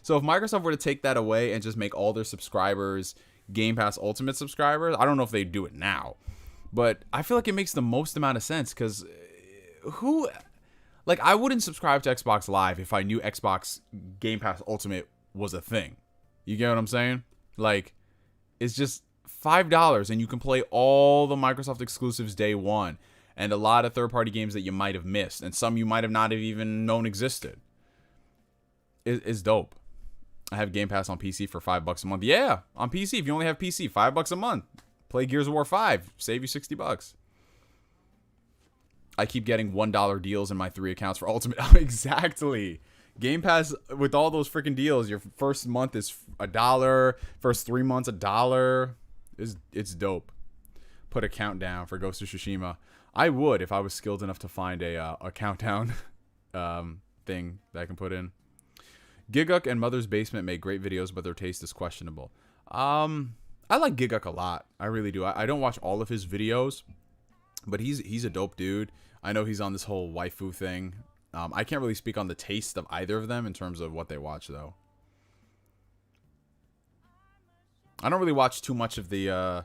So if Microsoft were to take that away and just make all their subscribers Game Pass Ultimate subscribers, I don't know if they'd do it now, but I feel like it makes the most amount of sense because I wouldn't subscribe to Xbox Live if I knew Xbox Game Pass Ultimate was a thing. You get what I'm saying? Like, it's just $5 and you can play all the Microsoft exclusives day one. And a lot of third-party games that you might have missed. And some you might have not have even known existed. It's dope. I have Game Pass on PC for $5 a month. Yeah, on PC. If you only have PC, $5 a month. Play Gears of War 5. Save you $60. I keep getting $1 deals in my 3 accounts for Ultimate. Exactly. Game Pass, with all those freaking deals, your first month is $1. First 3 months, $1. It's dope. Put a countdown for Ghost of Tsushima. I would if I was skilled enough to find a countdown thing that I can put in. Giguk and Mother's Basement make great videos, but their taste is questionable. I like Giguk a lot. I really do. I don't watch all of his videos, but he's a dope dude. I know he's on this whole waifu thing. I can't really speak on the taste of either of them in terms of what they watch, though. I don't really watch too much of the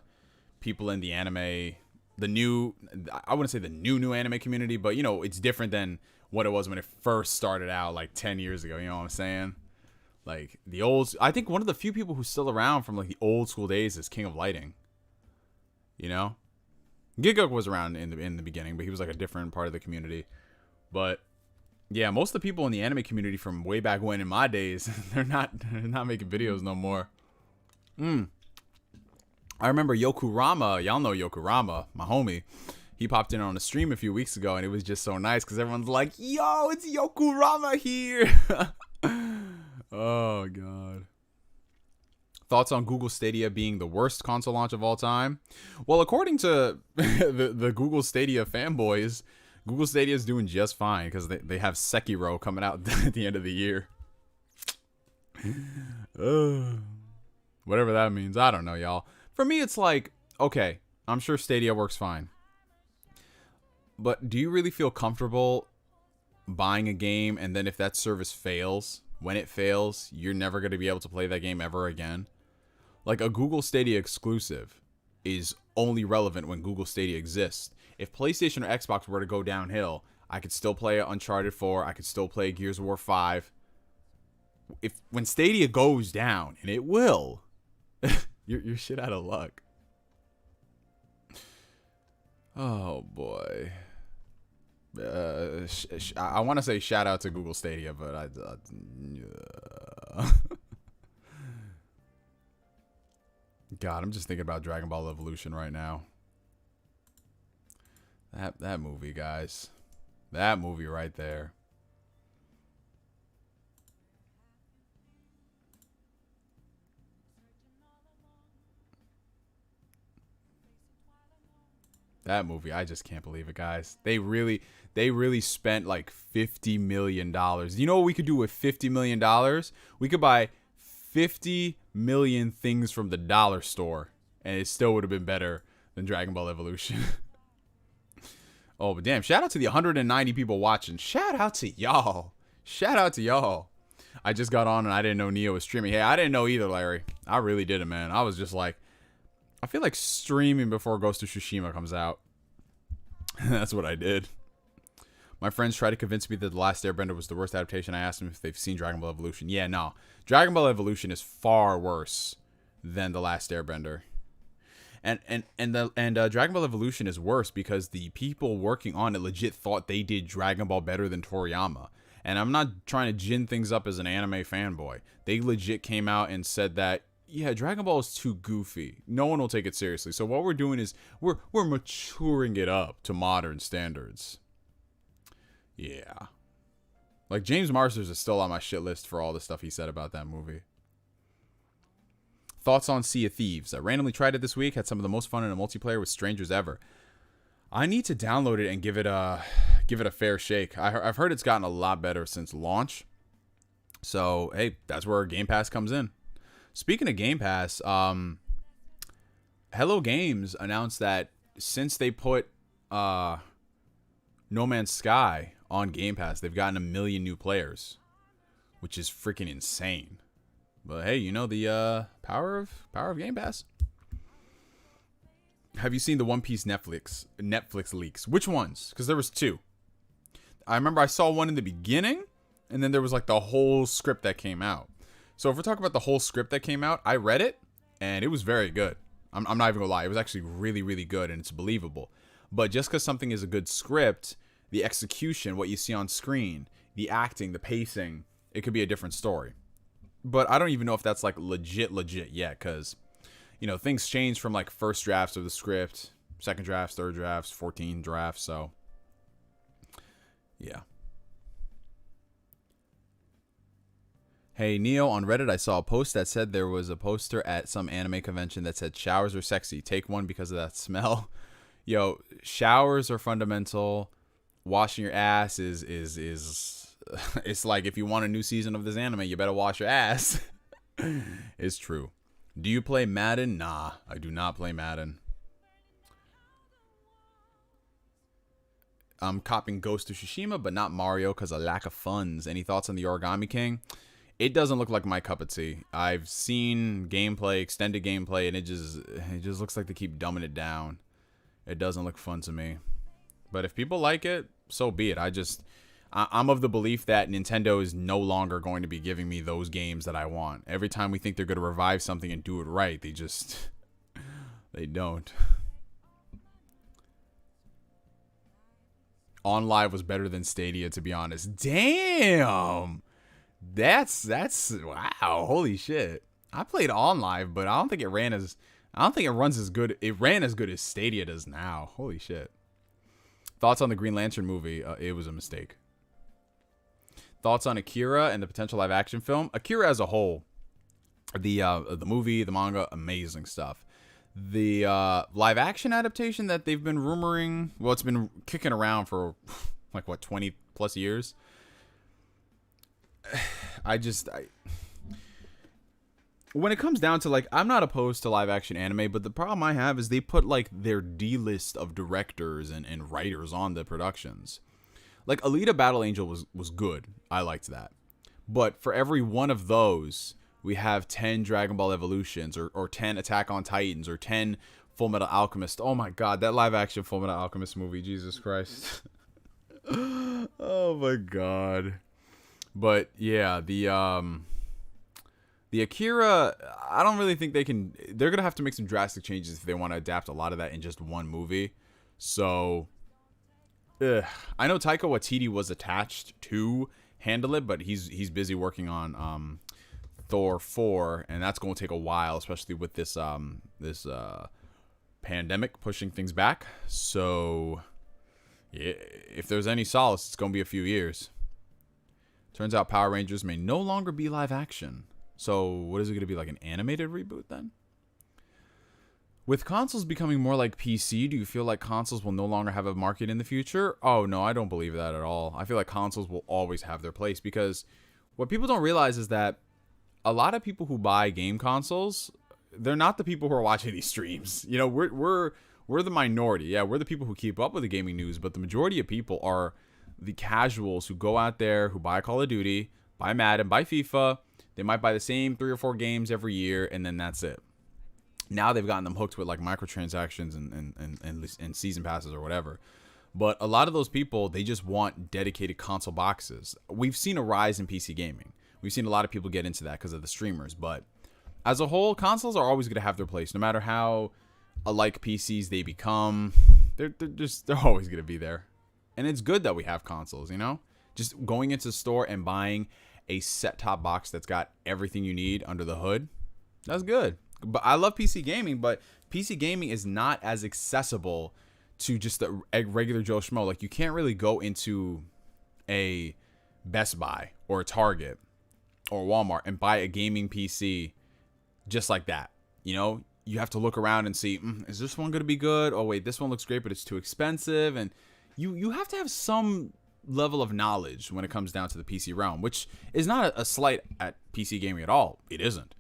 people in the anime... I wouldn't say the new anime community, but, you know, it's different than what it was when it first started out like 10 years ago. You know what I'm saying? Like I think one of the few people who's still around from like the old school days is King of Lighting. You know? Giguk was around in the beginning, but he was like a different part of the community. But yeah, most of the people in the anime community from way back when in my days, they're not making videos no more. I remember Yokurama. Y'all know Yokurama, my homie. He popped in on a stream a few weeks ago, and it was just so nice because everyone's like, yo, it's Yokurama here. Oh, God. Thoughts on Google Stadia being the worst console launch of all time? Well, according to the Google Stadia fanboys, Google Stadia is doing just fine because they have Sekiro coming out at the end of the year. Whatever that means. I don't know, y'all. For me, it's like, okay, I'm sure Stadia works fine. But do you really feel comfortable buying a game and then if that service fails, when it fails, you're never going to be able to play that game ever again? Like, a Google Stadia exclusive is only relevant when Google Stadia exists. If PlayStation or Xbox were to go downhill, I could still play Uncharted 4. I could still play Gears of War 5. When Stadia goes down, and it will, you're shit out of luck. Oh, boy. I want to say shout out to Google Stadia, but God, I'm just thinking about Dragon Ball Evolution right now. That movie, guys. That movie right there. That movie, I just can't believe it, guys. They really spent like $50 million. You know what we could do with $50 million? We could buy 50 million things from the dollar store, and it still would have been better than Dragon Ball Evolution. Oh, but damn, shout out to the 190 people watching. Shout out to y'all. Shout out to y'all. I just got on and I didn't know Neo was streaming. Hey, I didn't know either, Larry. I really didn't, man. I was just like, I feel like streaming before Ghost of Tsushima comes out. That's what I did. My friends tried to convince me that The Last Airbender was the worst adaptation. I asked them if they've seen Dragon Ball Evolution. Yeah, no. Dragon Ball Evolution is far worse than The Last Airbender. And Dragon Ball Evolution is worse because the people working on it legit thought they did Dragon Ball better than Toriyama. And I'm not trying to gin things up as an anime fanboy. They legit came out and said that, yeah, Dragon Ball is too goofy. No one will take it seriously. So what we're doing is we're maturing it up to modern standards. Yeah. Like, James Marsters is still on my shit list for all the stuff he said about that movie. Thoughts on Sea of Thieves. I randomly tried it this week. Had some of the most fun in a multiplayer with strangers ever. I need to download it and give it a fair shake. I've heard it's gotten a lot better since launch. So, hey, that's where Game Pass comes in. Speaking of Game Pass, Hello Games announced that since they put No Man's Sky on Game Pass, they've gotten 1 million new players, which is freaking insane. But hey, you know the power of Game Pass. Have you seen the One Piece Netflix leaks? Which ones? Because there was 2. I remember I saw one in the beginning, and then there was like the whole script that came out. So if we're talking about the whole script that came out, I read it, and it was very good. I'm not even gonna lie. It was actually really, really good, and it's believable. But just because something is a good script, the execution, what you see on screen, the acting, the pacing, it could be a different story. But I don't even know if that's like legit yet, because, you know, things change from like first drafts of the script, second drafts, third drafts, 14 drafts. So, yeah. Hey, Neo, on Reddit, I saw a post that said there was a poster at some anime convention that said showers are sexy. Take one because of that smell. Yo, showers are fundamental. Washing your ass is it's like, if you want a new season of this anime, you better wash your ass. It's true. Do you play Madden? Nah, I do not play Madden. I'm copying Ghost of Tsushima, but not Mario because of lack of funds. Any thoughts on the Origami King? It doesn't look like my cup of tea. I've seen gameplay, extended gameplay, and it just looks like they keep dumbing it down. It doesn't look fun to me. But if people like it, so be it. I'm of the belief that Nintendo is no longer going to be giving me those games that I want. Every time we think they're going to revive something and do it right, they don't. On Live was better than Stadia, to be honest. Damn! That's wow, holy shit. I played On Live, but I don't think it runs as good. It ran as good as Stadia does now. Holy shit. Thoughts on the Green Lantern movie? It was a mistake. Thoughts on Akira and the potential live action film? Akira as a whole, the movie, the manga, amazing stuff. The live action adaptation that they've been rumoring, well, it's been kicking around for like what, 20 plus years. When it comes down to, like, I'm not opposed to live action anime, but the problem I have is they put like their D list of directors and writers on the productions. Like Alita Battle Angel was good. I liked that. But for every one of those, we have 10 Dragon Ball Evolutions or 10 Attack on Titans or 10 Full Metal Alchemist. Oh my god, that live action Full Metal Alchemist movie, Jesus Christ. Oh my god. But yeah, the Akira, I don't really think they're going to have to make some drastic changes if they want to adapt a lot of that in just one movie. So, I know Taika Waititi was attached to handle it, but he's busy working on Thor 4, and that's going to take a while, especially with this pandemic pushing things back. So, yeah, if there's any solace, it's going to be a few years. Turns out Power Rangers may no longer be live action. So what is it going to be, like an animated reboot then? With consoles becoming more like PC, do you feel like consoles will no longer have a market in the future? Oh, no, I don't believe that at all. I feel like consoles will always have their place, because what people don't realize is that a lot of people who buy game consoles, they're not the people who are watching these streams. You know, we're the minority. Yeah, we're the people who keep up with the gaming news, but the majority of people are the casuals who go out there, who buy Call of Duty, buy Madden, buy FIFA. They might buy the same 3 or 4 games every year, and then that's it. Now they've gotten them hooked with like microtransactions and season passes or whatever. But a lot of those people, they just want dedicated console boxes. We've seen a rise in PC gaming. We've seen a lot of people get into that because of the streamers. But as a whole, consoles are always going to have their place. No matter how alike PCs they become, they're always going to be there. And it's good that we have consoles, you know? Just going into the store and buying a set-top box that's got everything you need under the hood, that's good. But I love PC gaming, but PC gaming is not as accessible to just the regular Joe Schmo. Like, you can't really go into a Best Buy or a Target or Walmart and buy a gaming PC just like that. You know, you have to look around and see, is this one going to be good? Oh, wait, this one looks great, but it's too expensive. And you have to have some level of knowledge when it comes down to the PC realm, which is not a slight at PC gaming at all. It isn't.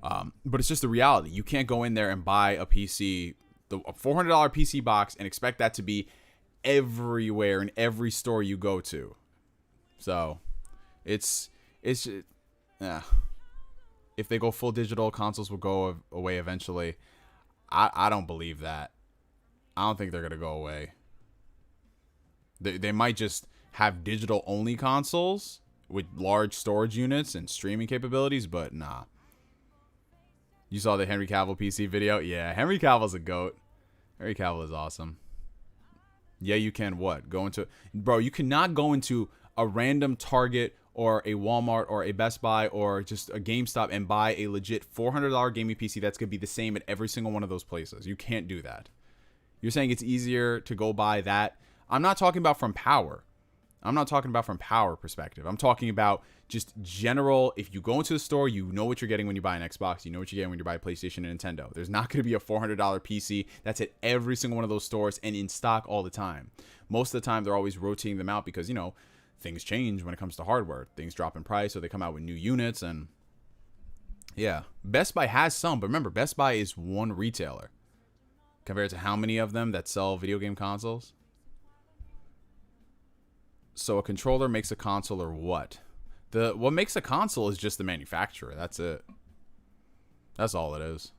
But it's just the reality. You can't go in there and buy a PC, a $400 PC box, and expect that to be everywhere in every store you go to. So it's if they go full digital, consoles will go away eventually. I don't believe that. I don't think they're going to go away. They might just have digital only consoles with large storage units and streaming capabilities, but nah. You saw the Henry Cavill PC video? Yeah, Henry Cavill's a goat. Henry Cavill is awesome. Yeah, you can what? Bro, you cannot go into a random Target or a Walmart or a Best Buy or just a GameStop and buy a legit $400 gaming PC that's going to be the same at every single one of those places. You can't do that. You're saying it's easier to go buy that? I'm not talking about from power. I'm not talking about from power perspective. I'm talking about just general. If you go into the store, you know what you're getting when you buy an Xbox. You know what you're getting when you buy a PlayStation and Nintendo. There's not going to be a $400 PC that's at every single one of those stores and in stock all the time. Most of the time, they're always rotating them out because, you know, things change when it comes to hardware. Things drop in price, so they come out with new units. And yeah, Best Buy has some, but remember, Best Buy is one retailer compared to how many of them that sell video game consoles. So a controller makes a console, or what? What makes a console is just the manufacturer. That's it. That's all it is.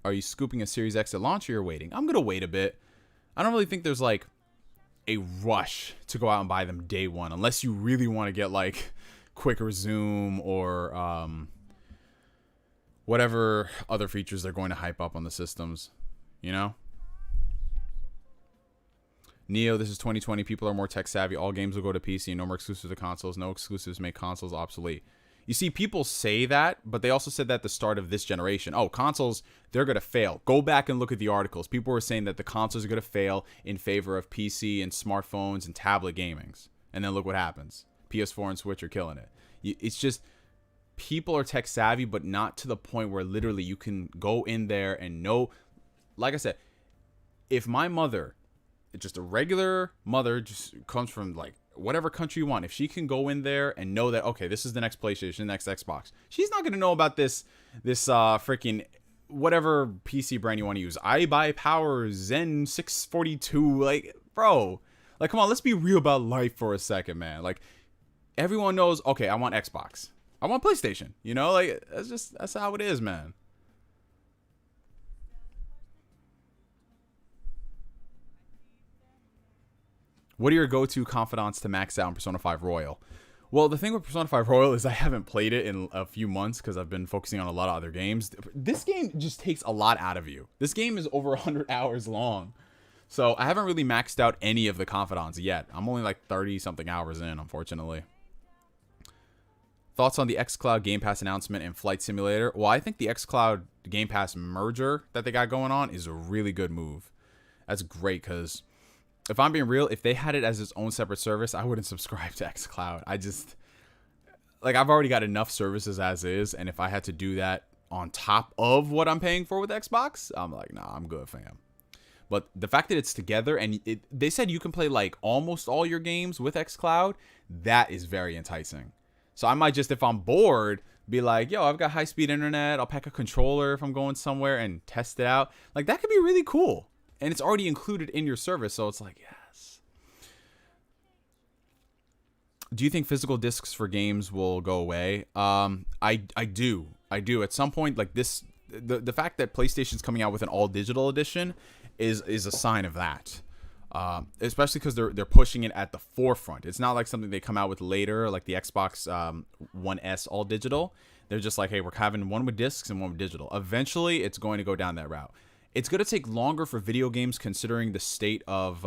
Are you scooping a Series X at launch, or you're waiting? I'm going to wait a bit. I don't really think there's like a rush to go out and buy them day one, unless you really want to get like quicker zoom or whatever other features they're going to hype up on the systems, you know? Neo, this is 2020. People are more tech savvy. All games will go to PC. No more exclusives to consoles. No exclusives make consoles obsolete. You see, people say that, but they also said that at the start of this generation. Oh, consoles, they're going to fail. Go back and look at the articles. People were saying that the consoles are going to fail in favor of PC and smartphones and tablet gamings. And then look what happens. PS4 and Switch are killing it. It's just, people are tech savvy, but not to the point where literally you can go in there and know. Like I said, if my mother, just a regular mother, just comes from like whatever country you want, if she can go in there and know that, okay, this is the next PlayStation, next Xbox, she's not gonna know about this freaking whatever PC brand you want to use. iBuyPower Zen 642, like, bro, like, come on, let's be real about life for a second, man. Like, everyone knows, okay, I want Xbox, I want PlayStation, you know, like, that's how it is, man. What are your go-to confidants to max out in Persona 5 Royal? Well, the thing with Persona 5 Royal is I haven't played it in a few months because I've been focusing on a lot of other games. This game just takes a lot out of you. This game is over 100 hours long. So I haven't really maxed out any of the confidants yet. I'm only like 30-something hours in, unfortunately. Thoughts on the xCloud Game Pass announcement and Flight Simulator? Well, I think the xCloud Game Pass merger that they got going on is a really good move. That's great because, if I'm being real, if they had it as its own separate service, I wouldn't subscribe to xCloud. I just, like, I've already got enough services as is, and if I had to do that on top of what I'm paying for with Xbox, I'm like, nah, I'm good, fam. But the fact that it's together, and they said you can play, like, almost all your games with xCloud, that is very enticing. So I might just, if I'm bored, be like, yo, I've got high-speed internet, I'll pack a controller if I'm going somewhere and test it out. Like, that could be really cool. And it's already included in your service, so it's like, yes. Do you think physical discs for games will go away? I do. At some point, like this, the fact that PlayStation's coming out with an all digital edition is a sign of that. Especially because they're pushing it at the forefront. It's not like something they come out with later, like the Xbox One S all digital. They're just like, hey, we're having one with discs and one with digital. Eventually, it's going to go down that route. It's going to take longer for video games considering the state of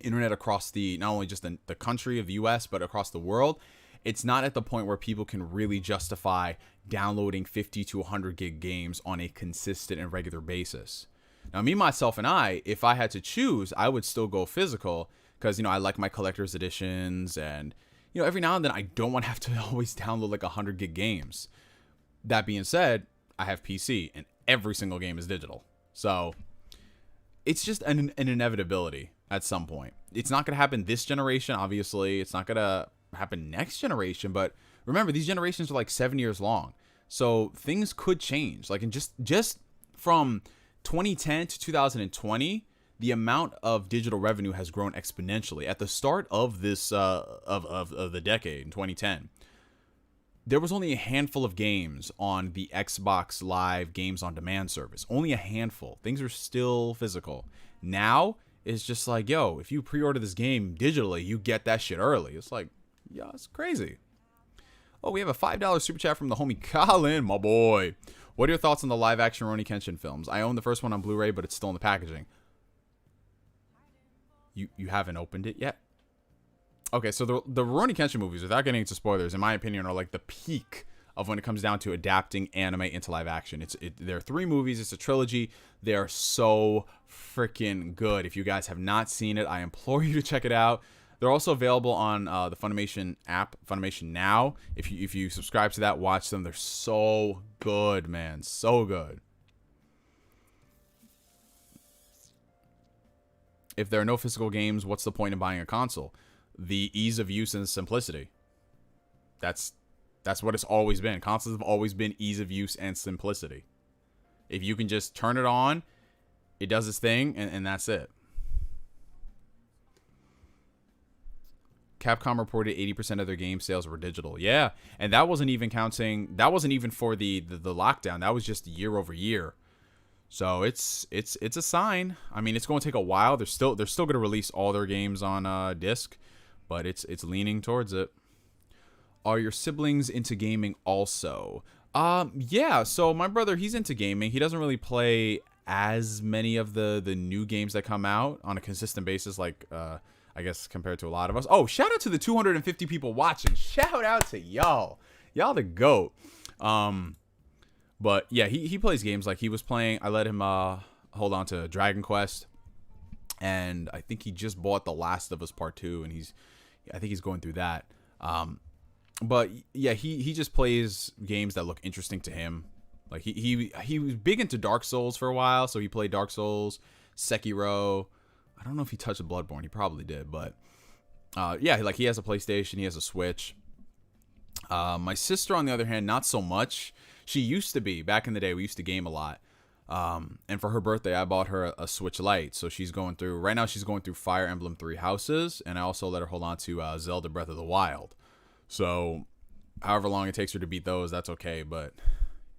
internet across not only just the country of the US, but across the world. It's not at the point where people can really justify downloading 50 to 100 gig games on a consistent and regular basis. Now, me, myself, and I, if I had to choose, I would still go physical because, you know, I like my collector's editions and, you know, every now and then I don't want to have to always download like 100 gig games. That being said, I have PC and every single game is digital. So it's just an inevitability at some point. It's not going to happen this generation, obviously. It's not going to happen next generation. But remember, these generations are like 7 years long. So things could change. Like, in just from 2010 to 2020, the amount of digital revenue has grown exponentially. At the start of this of the decade in 2010, there was only a handful of games on the Xbox Live Games on Demand service. Only a handful. Things are still physical. Now, it's just like, yo, if you pre-order this game digitally, you get that shit early. It's like, yeah, it's crazy. Oh, we have a $5 super chat from the homie Colin, my boy. What are your thoughts on the live-action Rurouni Kenshin films? I own the first one on Blu-ray, but it's still in the packaging. You haven't opened it yet? Okay, so the Rurouni Kenshin movies, without getting into spoilers, in my opinion, are like the peak of when it comes down to adapting anime into live action. There are 3 movies. It's a trilogy. They are so freaking good. If you guys have not seen it, I implore you to check it out. They're also available on the Funimation app, Funimation Now. If you subscribe to that, watch them. They're so good, man. So good. If there are no physical games, what's the point in buying a console? The ease of use and simplicity. That's what it's always been. Consoles have always been ease of use and simplicity. If you can just turn it on, it does its thing, and that's it. Capcom reported 80% of their game sales were digital. Yeah, and that wasn't even counting. That wasn't even for the lockdown. That was just year over year. So it's a sign. I mean, it's going to take a while. They're still going to release all their games on disc, but it's leaning towards it. Are your siblings into gaming also? Yeah. So my brother, he's into gaming. He doesn't really play as many of the new games that come out on a consistent basis, like I guess compared to a lot of us. Oh, shout out to the 250 people watching. Shout out to y'all. Y'all the GOAT. But yeah, he plays games. Like, he was playing, I let him hold on to Dragon Quest, and I think he just bought The Last of Us Part 2, and I think he's going through that. But yeah, he just plays games that look interesting to him. Like he was big into Dark Souls for a while, so he played Dark Souls, Sekiro. I don't know if he touched Bloodborne. He probably did, but yeah, like he has a PlayStation, he has a Switch. My sister, on the other hand, not so much. She used to be back in the day. We used to game a lot. And for her birthday, I bought her a Switch Lite. So she's going through right now. She's going through Fire Emblem Three Houses, and I also let her hold on to Zelda Breath of the Wild. So, however long it takes her to beat those, that's okay. But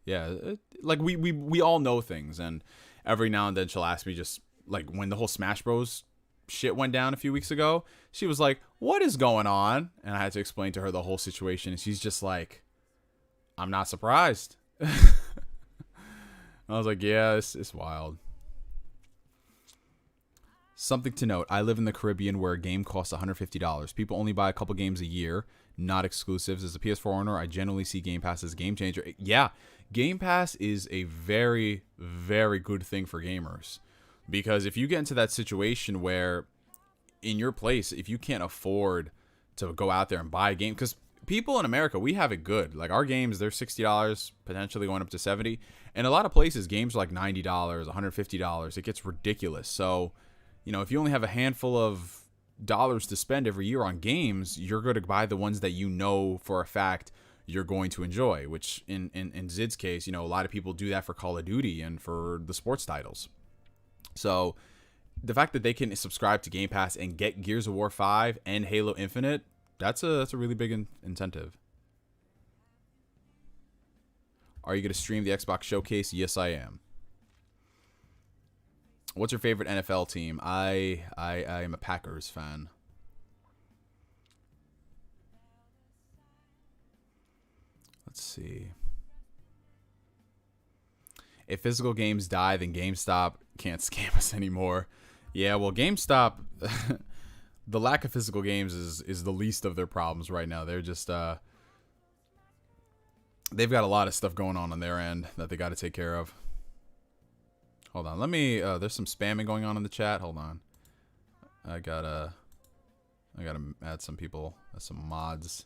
yeah, like we all know things, and every now and then she'll ask me, just like when the whole Smash Bros shit went down a few weeks ago, she was like, "What is going on?" And I had to explain to her the whole situation, and she's just like, "I'm not surprised." I was like, "Yeah, it's wild." Something to note: I live in the Caribbean, where a game costs $150. People only buy a couple games a year, not exclusives. As a PS4 owner, I generally see Game Pass as a game changer. Yeah, Game Pass is a very, very good thing for gamers. Because if you get into that situation where, in your place, if you can't afford to go out there and buy a game, because people in America, we have it good. Like our games, they're $60, potentially going up to $70. And a lot of places, games are like $90, $150. It gets ridiculous. So, you know, if you only have a handful of dollars to spend every year on games, you're going to buy the ones that you know for a fact you're going to enjoy, which in Zid's case, you know, a lot of people do that for Call of Duty and for the sports titles. So the fact that they can subscribe to Game Pass and get Gears of War 5 and Halo Infinite, that's a really big incentive. Are you going to stream the Xbox Showcase? Yes, I am. What's your favorite NFL team? I am a Packers fan. Let's see. If physical games die, then GameStop can't scam us anymore. Yeah, well, GameStop, the lack of physical games is the least of their problems right now. They're just, they've got a lot of stuff going on their end that they got to take care of. Hold on, let me, there's some spamming going on in the chat. Hold on. I gotta add some people as some mods.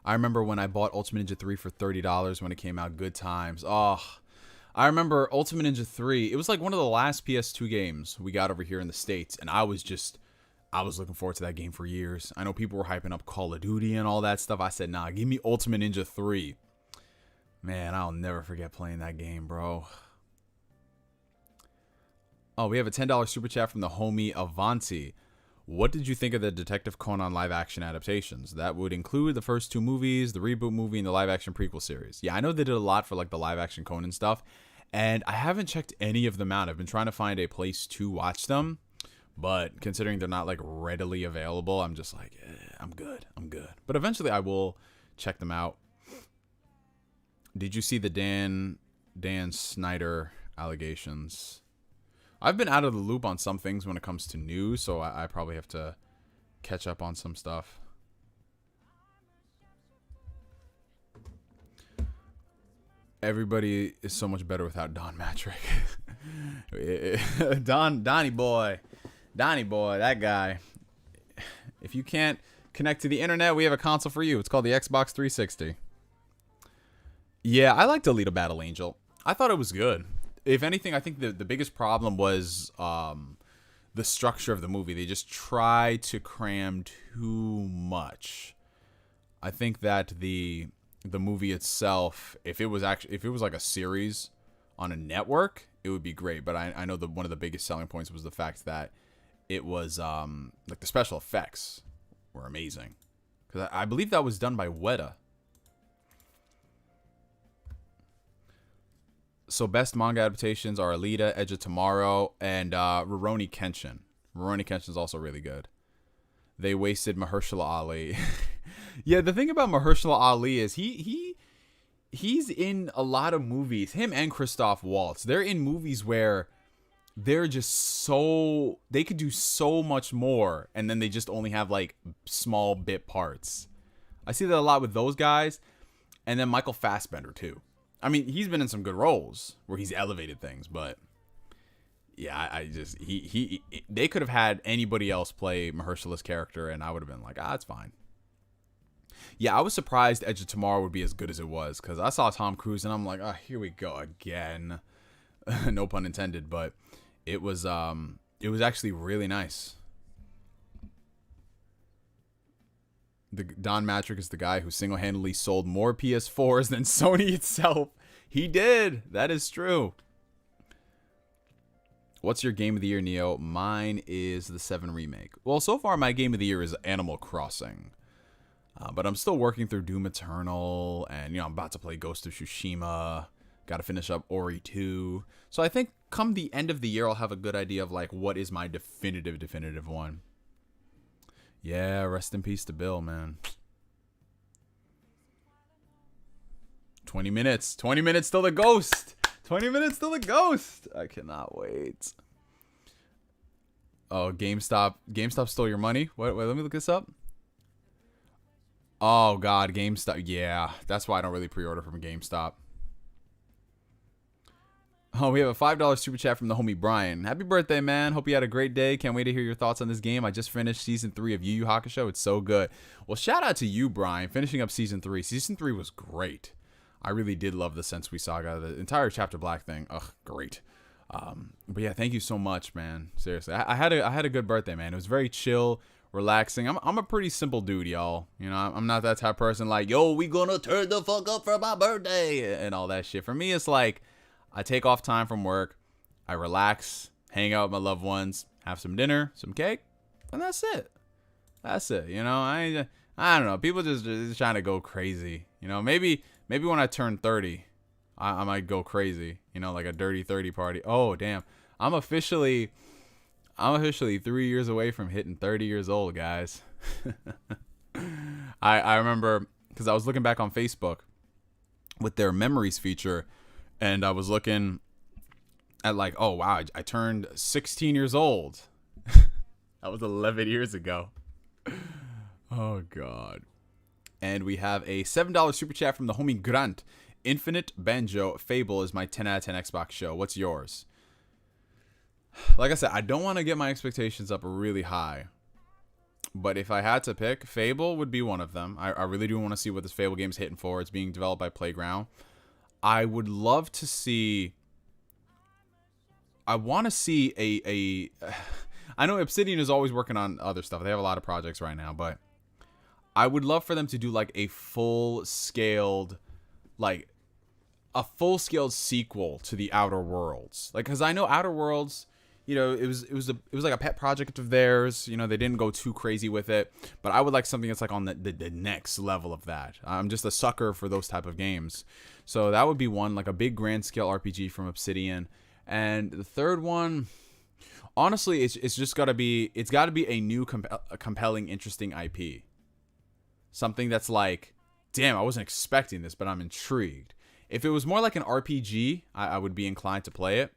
I remember when I bought Ultimate Ninja 3 for $30 when it came out. Good times. Oh, I remember Ultimate Ninja 3. It was like one of the last PS2 games we got over here in the States. And I was looking forward to that game for years. I know people were hyping up Call of Duty and all that stuff. I said, nah, give me Ultimate Ninja 3. Man, I'll never forget playing that game, bro. Oh, we have a $10 super chat from the homie Avanti. What did you think of the Detective Conan live-action adaptations? That would include the first two movies, the reboot movie, and the live-action prequel series. Yeah, I know they did a lot for like the live-action Conan stuff, and I haven't checked any of them out. I've been trying to find a place to watch them, but considering they're not like readily available, I'm just like, I'm good. But eventually I will check them out. Did you see the Dan Snyder allegations? I've been out of the loop on some things when it comes to news, so I probably have to catch up on some stuff. Everybody is so much better without Don Matrick. Donnie boy, that guy. If you can't connect to the internet, we have a console for you. It's called the Xbox 360. Yeah, I liked Alita Battle Angel. I thought it was good. If anything, I think the biggest problem was the structure of the movie. They just tried to cram too much. I think that the movie itself, if it was like a series on a network, it would be great. But I know one of the biggest selling points was the fact that it was like the special effects were amazing. Because I believe that was done by Weta. So best manga adaptations are Alita, Edge of Tomorrow, and Rurouni Kenshin. Rurouni Kenshin is also really good. They wasted Mahershala Ali. Yeah, the thing about Mahershala Ali is he's in a lot of movies. Him and Christoph Waltz. They're in movies where they're just so, they could do so much more, and then they just only have like small bit parts. I see that a lot with those guys, and then Michael Fassbender too. I mean, he's been in some good roles where he's elevated things, but yeah, I just they could have had anybody else play Mahershala's character, and I would have been like, it's fine. Yeah, I was surprised Edge of Tomorrow would be as good as it was, because I saw Tom Cruise and I'm like, oh, here we go again. No pun intended, but it was actually really nice. The Don Matrick is the guy who single-handedly sold more PS4s than Sony itself. He did. That is true. What's your game of the year, Neo? Mine is the 7 remake. Well, so far my game of the year is Animal Crossing. But I'm still working through Doom Eternal, and I'm about to play Ghost of Tsushima. Got to finish up Ori 2. So I think come the end of the year, I'll have a good idea of like what is my definitive one. Yeah, rest in peace to Bill, man. 20 minutes. 20 minutes till the ghost. 20 minutes till the ghost. I cannot wait. Oh, GameStop. GameStop stole your money? Wait, let me look this up. Oh, God. GameStop. Yeah, that's why I don't really pre-order from GameStop. Oh, we have a $5 super chat from the homie Brian. Happy birthday, man. Hope you had a great day. Can't wait to hear your thoughts on this game. I just finished Season 3 of Yu Yu Hakusho. It's so good. Well, shout out to you, Brian, finishing up Season 3. Season 3 was great. I really did love the Sensui Saga. The entire Chapter Black thing. Ugh, great. But yeah, thank you so much, man. Seriously. I had a good birthday, man. It was very chill, relaxing. I'm a pretty simple dude, y'all. I'm not that type of person like, yo, we gonna turn the fuck up for my birthday and all that shit. For me, it's like, I take off time from work, I relax, hang out with my loved ones, have some dinner, some cake, and that's it. That's it. I don't know. People just trying to go crazy. Maybe when I turn 30, I might go crazy. Like a dirty 30 party. Oh damn, I'm officially 3 years away from hitting 30 years old, guys. I remember because I was looking back on Facebook with their memories feature. And I was looking at like, oh, wow, I turned 16 years old. That was 11 years ago. Oh, God. And we have a $7 super chat from the homie Grant. Infinite Banjo Fable is my 10 out of 10 Xbox show. What's yours? Like I said, I don't want to get my expectations up really high. But if I had to pick, Fable would be one of them. I really do want to see what this Fable game is hitting for. It's being developed by Playground. I would love to see. I want to see I know Obsidian is always working on other stuff. They have a lot of projects right now, but I would love for them to do like a full-scaled sequel to the Outer Worlds. Like, because I know Outer Worlds, it was like a pet project of theirs. They didn't go too crazy with it, but I would like something that's like on the next level of that. I'm just a sucker for those type of games. So that would be one, like a big grand scale RPG from Obsidian. And the third one, honestly, it's just got to be a new compelling, interesting IP. Something that's like, damn, I wasn't expecting this, but I'm intrigued. If it was more like an RPG, I would be inclined to play it.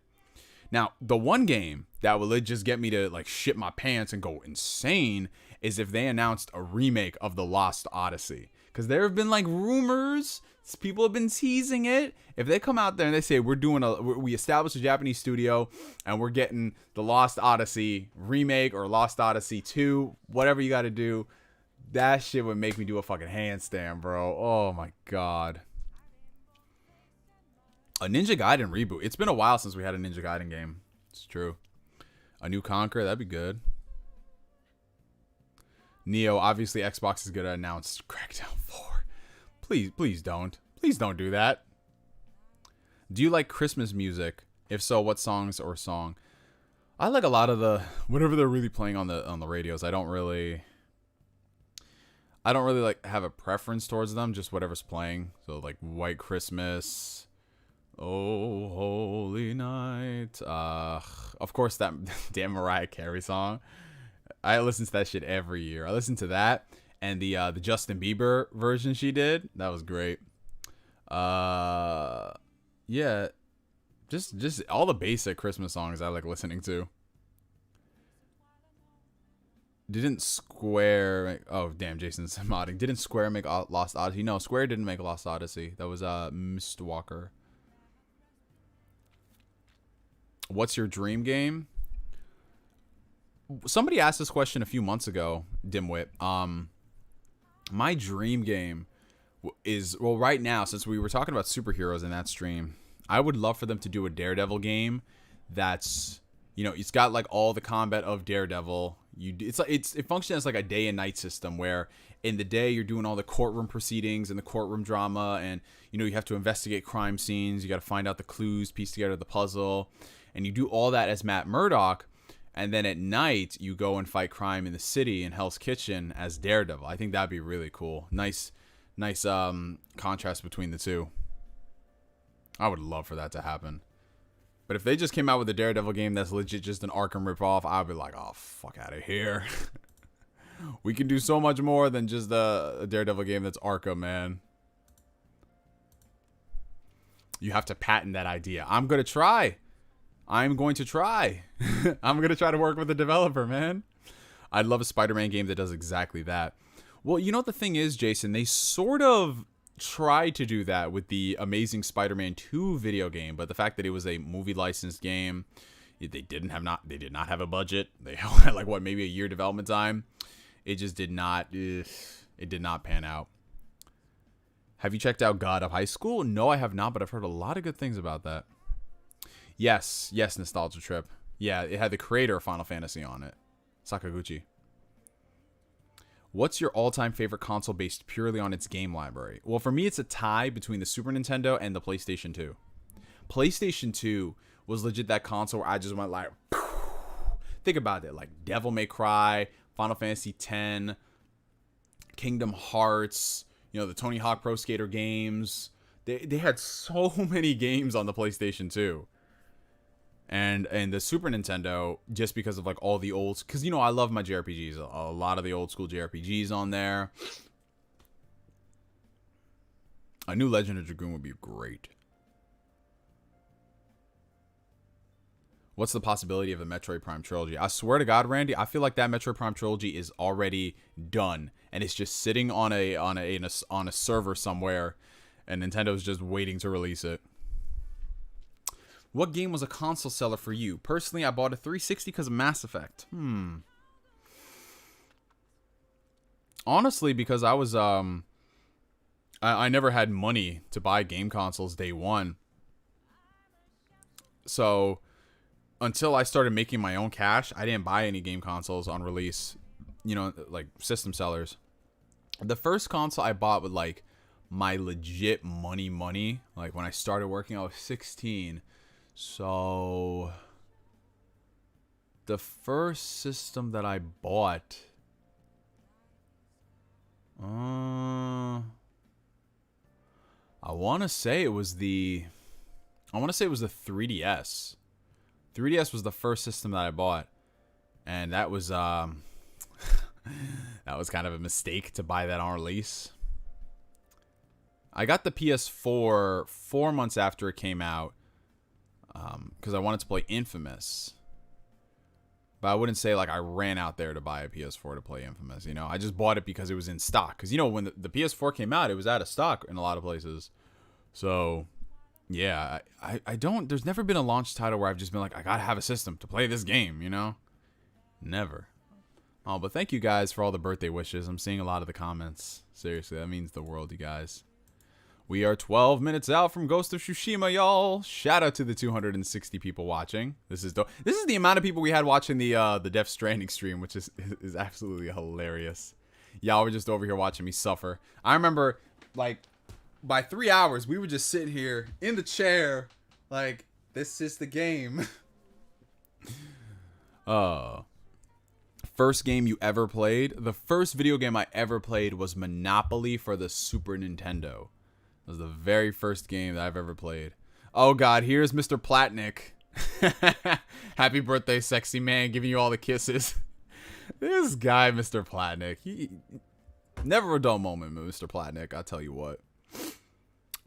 Now, the one game that would just get me to like shit my pants and go insane is if they announced a remake of The Lost Odyssey. Because there have been like rumors, people have been teasing it. If they come out there and they say we established a Japanese studio and we're getting the Lost Odyssey remake or Lost Odyssey 2, whatever you got to do, that shit would make me do a fucking handstand, bro. Oh my God. A Ninja Gaiden reboot. It's been a while since we had a Ninja Gaiden game. It's true. A new Conquer, that'd be good. Neo, obviously Xbox is gonna announce Crackdown 4. Please don't. Please don't do that. Do you like Christmas music? If so, what songs or song? I like a lot of the whatever they're really playing on the radios. I don't really like have a preference towards them, just whatever's playing. So like White Christmas, Oh Holy Night. Of course that damn Mariah Carey song. I listen to that shit every year. I listen to that and the Justin Bieber version she did. That was great. Yeah, just all the basic Christmas songs I like listening to. Didn't Square make, oh damn, Jason's modding. Didn't Square make Lost Odyssey? No, Square didn't make Lost Odyssey. That was Mr. Walker. What's your dream game? Somebody asked this question a few months ago, Dimwit. My dream game is, well, right now, since we were talking about superheroes in that stream, I would love for them to do a Daredevil game that's, you know, it's got like all the combat of Daredevil. It functions as like a day and night system where in the day you're doing all the courtroom proceedings and the courtroom drama, and you know, you have to investigate crime scenes, you got to find out the clues, piece together the puzzle, and you do all that as Matt Murdock. And then at night, you go and fight crime in the city in Hell's Kitchen as Daredevil. I think that'd be really cool. Nice contrast between the two. I would love for that to happen. But if they just came out with a Daredevil game that's legit just an Arkham ripoff, I'd be like, oh, fuck out of here. We can do so much more than just a Daredevil game that's Arkham, man. You have to patent that idea. I'm going to try. I'm going to try to work with the developer, man. I'd love a Spider-Man game that does exactly that. Well, you know what the thing is, Jason? They sort of tried to do that with the Amazing Spider-Man 2 video game, but the fact that it was a movie licensed game, they did not have a budget. They had like maybe a year development time. It just did not. It did not pan out. Have you checked out God of High School? No, I have not, but I've heard a lot of good things about that. Yes, Nostalgia Trip. Yeah, it had the creator of Final Fantasy on it, Sakaguchi. What's your all-time favorite console based purely on its game library? Well, for me, it's a tie between the Super Nintendo and the PlayStation 2. PlayStation 2 was legit that console where I just went like, think about it, like Devil May Cry, Final Fantasy X, Kingdom Hearts, you know, the Tony Hawk Pro Skater games. They had so many games on the PlayStation 2. And the Super Nintendo, just because of like all the old, because you know I love my JRPGs, a lot of the old school JRPGs on there. A new Legend of Dragoon would be great. What's the possibility of a Metroid Prime trilogy? I swear to God, Randy, I feel like that Metroid Prime trilogy is already done, and it's just sitting on a server somewhere, and Nintendo's just waiting to release it. What game was a console seller for you? Personally, I bought a 360 because of Mass Effect. Honestly, because I was I never had money to buy game consoles day one. So until I started making my own cash, I didn't buy any game consoles on release. You know, like system sellers. The first console I bought with like my legit money, like when I started working, I was 16. So the first system that I bought, I want to say it was the 3DS. 3DS was the first system that I bought, and that was that was kind of a mistake to buy that on release. I got the PS4 4 months after it came out. Because I wanted to play Infamous. But I wouldn't say like I ran out there to buy a PS4 to play Infamous, you know. I just bought it because it was in stock. Because, you know, when the PS4 came out, it was out of stock in a lot of places. So, yeah, I don't... There's never been a launch title where I've just been like, I gotta have a system to play this game, you know? Never. Oh, but thank you guys for all the birthday wishes. I'm seeing a lot of the comments. Seriously, that means the world, you guys. We are 12 minutes out from Ghost of Tsushima, y'all. Shout out to the 260 people watching. This is the amount of people we had watching the Death Stranding stream, which is absolutely hilarious. Y'all were just over here watching me suffer. I remember, like, by 3 hours, we would just sit here in the chair, like, this is the game. First game you ever played? The first video game I ever played was Monopoly for the Super Nintendo. It was the very first game that I've ever played. Oh God, here's Mr. Platnick. Happy birthday, sexy man, giving you all the kisses. This guy, Mr. Platnick. He never a dull moment, Mr. Platnick, I'll tell you what.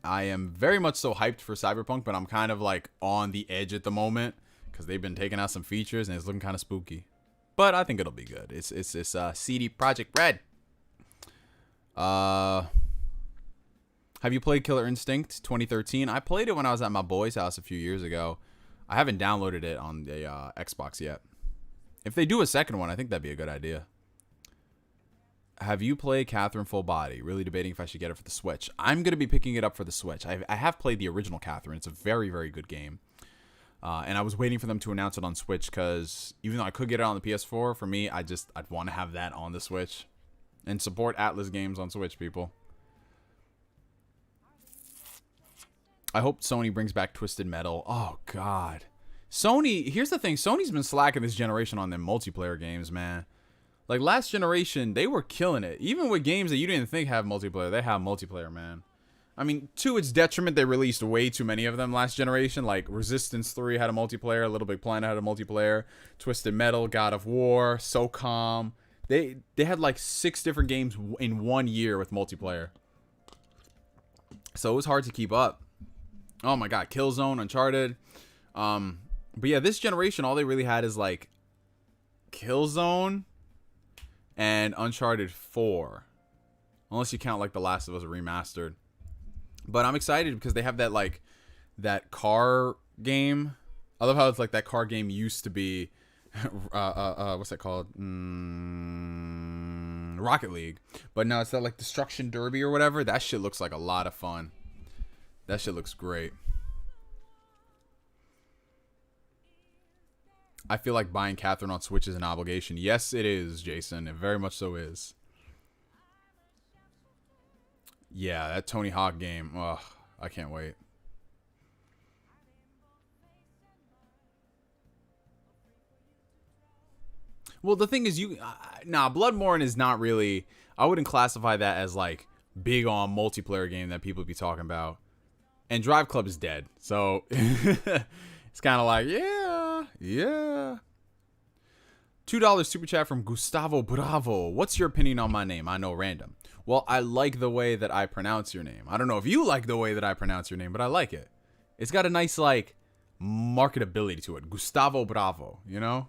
I am very much so hyped for Cyberpunk, but I'm kind of like on the edge at the moment because they've been taking out some features and it's looking kind of spooky. But I think it'll be good. It's CD Projekt Red. Have you played Killer Instinct 2013? I played it when I was at my boy's house a few years ago. I haven't downloaded it on the Xbox yet. If they do a second one, I think that'd be a good idea. Have you played Catherine Full Body? Really debating if I should get it for the Switch. I'm going to be picking it up for the Switch. I have played the original Catherine. It's a very, very good game. And I was waiting for them to announce it on Switch because even though I could get it on the PS4, for me, I'd want to have that on the Switch. And support Atlas games on Switch, people. I hope Sony brings back Twisted Metal. Oh, God. Sony, here's the thing. Sony's been slacking this generation on their multiplayer games, man. Like, last generation, they were killing it. Even with games that you didn't think have multiplayer, they have multiplayer, man. I mean, to its detriment, they released way too many of them last generation. Like, Resistance 3 had a multiplayer. Little Big Planet had a multiplayer. Twisted Metal, God of War, SOCOM. They had, like, 6 different games in 1 year with multiplayer. So, it was hard to keep up. Oh, my God. Killzone, Uncharted. But, yeah, this generation, all they really had is, like, Killzone and Uncharted 4. Unless you count, like, The Last of Us Remastered. But I'm excited because they have that, like, that car game. I love how it's, like, that car game used to be, what's that called? Rocket League. But now it's that, like, Destruction Derby or whatever. That shit looks like a lot of fun. That shit looks great. I feel like buying Catherine on Switch is an obligation. Yes, it is, Jason. It very much so is. Yeah, that Tony Hawk game. Ugh, I can't wait. Well, the thing is, Bloodborne is not really... I wouldn't classify that as, like, big on multiplayer game that people be talking about. And Drive Club is dead. So, it's kind of like, yeah. $2 super chat from Gustavo Bravo. What's your opinion on my name? I know, random. Well, I like the way that I pronounce your name. I don't know if you like the way that I pronounce your name, but I like it. It's got a nice, like, marketability to it. Gustavo Bravo, you know?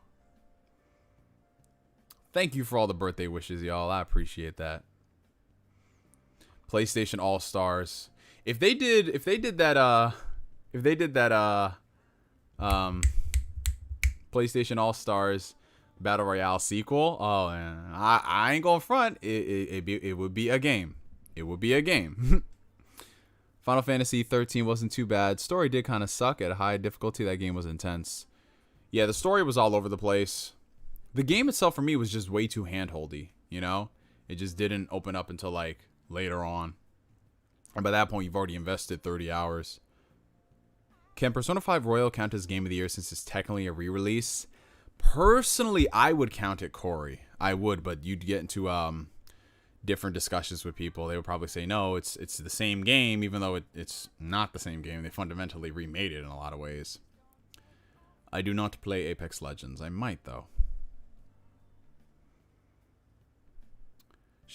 Thank you for all the birthday wishes, y'all. I appreciate that. PlayStation All-Stars. If they did that PlayStation All-Stars Battle Royale sequel, oh, man, I ain't gonna front. It would be a game. It would be a game. Final Fantasy 13 wasn't too bad. Story did kind of suck at high difficulty. That game was intense. Yeah, the story was all over the place. The game itself for me was just way too handholdy, you know? It just didn't open up until, like, later on. And by that point, you've already invested 30 hours. Can Persona 5 Royal count as Game of the Year since it's technically a re-release? Personally, I would count it, Corey. I would, but you'd get into different discussions with people. They would probably say, no, it's the same game, even though it's not the same game. They fundamentally remade it in a lot of ways. I do not play Apex Legends. I might, though.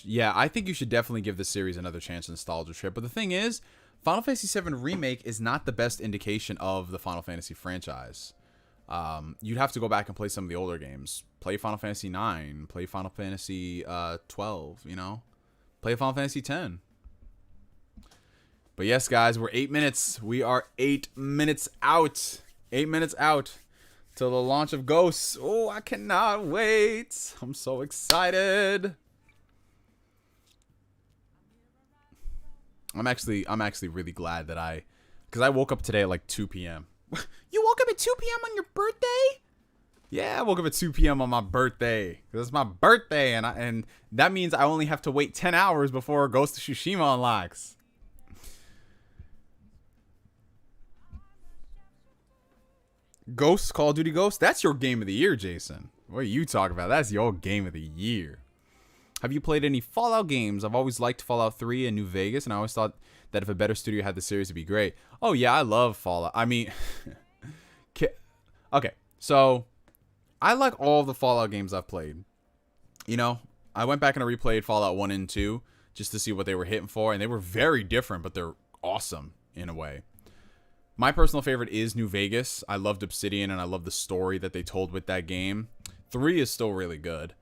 Yeah, I think you should definitely give this series another chance in Nostalgia Trip. But the thing is, Final Fantasy VII Remake is not the best indication of the Final Fantasy franchise. You'd have to go back and play some of the older games. Play Final Fantasy 9. Play Final Fantasy 12, you know? Play Final Fantasy 10. But yes, guys, we're 8 minutes. We are 8 minutes out. 8 minutes out till the launch of Ghosts. Oh, I cannot wait. I'm so excited. I'm actually really glad that because I woke up today at like 2 p.m. You woke up at 2 p.m. on your birthday? Yeah, I woke up at 2 p.m. on my birthday. Because it's my birthday, and that means I only have to wait 10 hours before Ghost of Tsushima unlocks. Ghosts, Call of Duty Ghosts? That's your game of the year, Jason. What are you talking about? That's your game of the year. Have you played any Fallout games? I've always liked Fallout 3 and New Vegas, and I always thought that if a better studio had the series, it'd be great. Oh, yeah, I love Fallout. I mean, okay, so I like all the Fallout games I've played. You know, I went back and I replayed Fallout 1 and 2 just to see what they were hitting for, and they were very different, but they're awesome in a way. My personal favorite is New Vegas. I loved Obsidian, and I love the story that they told with that game. 3 is still really good.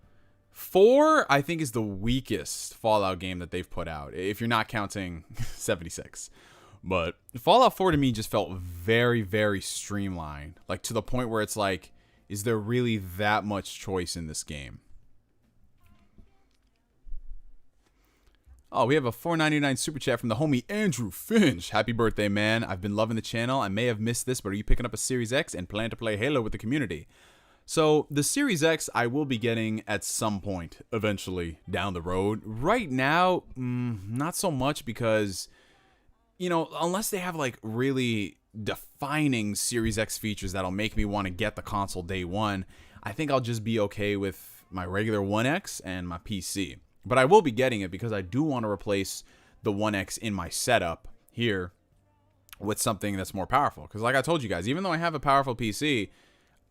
4, I think, is the weakest Fallout game that they've put out, if you're not counting 76. But Fallout 4 to me just felt very, very streamlined. Like, to the point where it's like, is there really that much choice in this game? Oh, we have a $4.99 super chat from the homie Andrew Finch. Happy birthday, man. I've been loving the channel. I may have missed this, but are you picking up a Series X and plan to play Halo with the community? So, the Series X I will be getting at some point, eventually, down the road. Right now, not so much because, you know, unless they have, like, really defining Series X features that'll make me want to get the console day one, I think I'll just be okay with my regular One X and my PC. But I will be getting it because I do want to replace the One X in my setup here with something that's more powerful. Because like I told you guys, even though I have a powerful PC,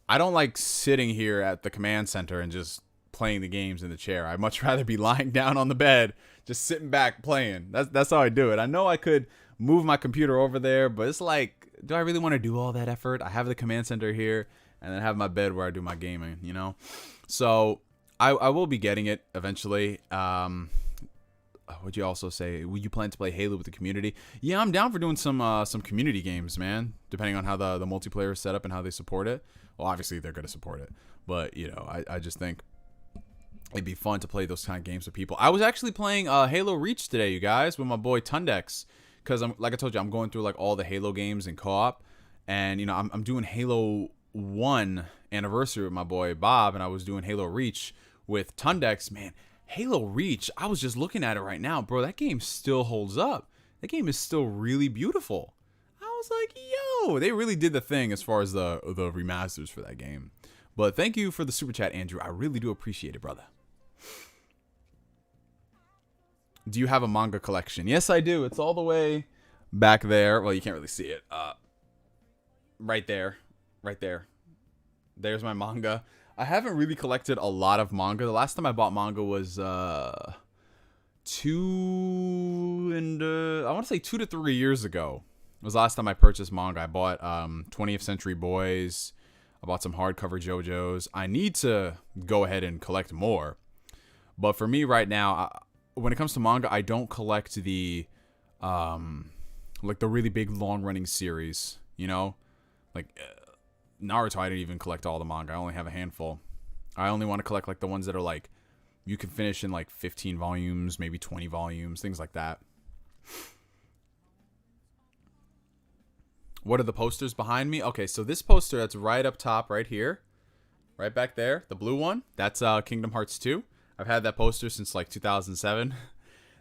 I don't like sitting here at the command center and just playing the games in the chair. I'd much rather be lying down on the bed, just sitting back playing. That's how I do it. I know I could move my computer over there, but it's like, do I really want to do all that effort? I have the command center here and then have my bed where I do my gaming, you know? So I will be getting it eventually. Would you also say, will you plan to play Halo with the community? Yeah, I'm down for doing some community games, man, depending on how the multiplayer is set up and how they support it. Well, obviously, they're going to support it. But, you know, I just think it'd be fun to play those kind of games with people. I was actually playing Halo Reach today, you guys, with my boy Tundex. Because, like I told you, I'm going through, like, all the Halo games in co-op. And, you know, I'm doing Halo 1 Anniversary with my boy Bob. And I was doing Halo Reach with Tundex. Man, Halo Reach, I was just looking at it right now. Bro, that game still holds up. That game is still really beautiful. I was like, yo, they really did the thing as far as the remasters for that game. But thank you for the super chat, Andrew. I really do appreciate it, brother. Do you have a manga collection? Yes, I do. It's all the way back there. Well, you can't really see it. Right there. Right there. There's my manga. I haven't really collected a lot of manga. The last time I bought manga was I want to say 2 to 3 years ago. It was the last time I purchased manga. I bought 20th Century Boys. I bought some hardcover JoJo's. I need to go ahead and collect more. But for me right now, when it comes to manga, I don't collect the like the really big long-running series, you know? Like Naruto, I didn't even collect all the manga. I only have a handful. I only want to collect like the ones that are like you can finish in like 15 volumes, maybe 20 volumes, things like that. What are the posters behind me? Okay, so this poster that's right up top right here, right back there, the blue one, that's Kingdom Hearts 2. I've had that poster since like 2007.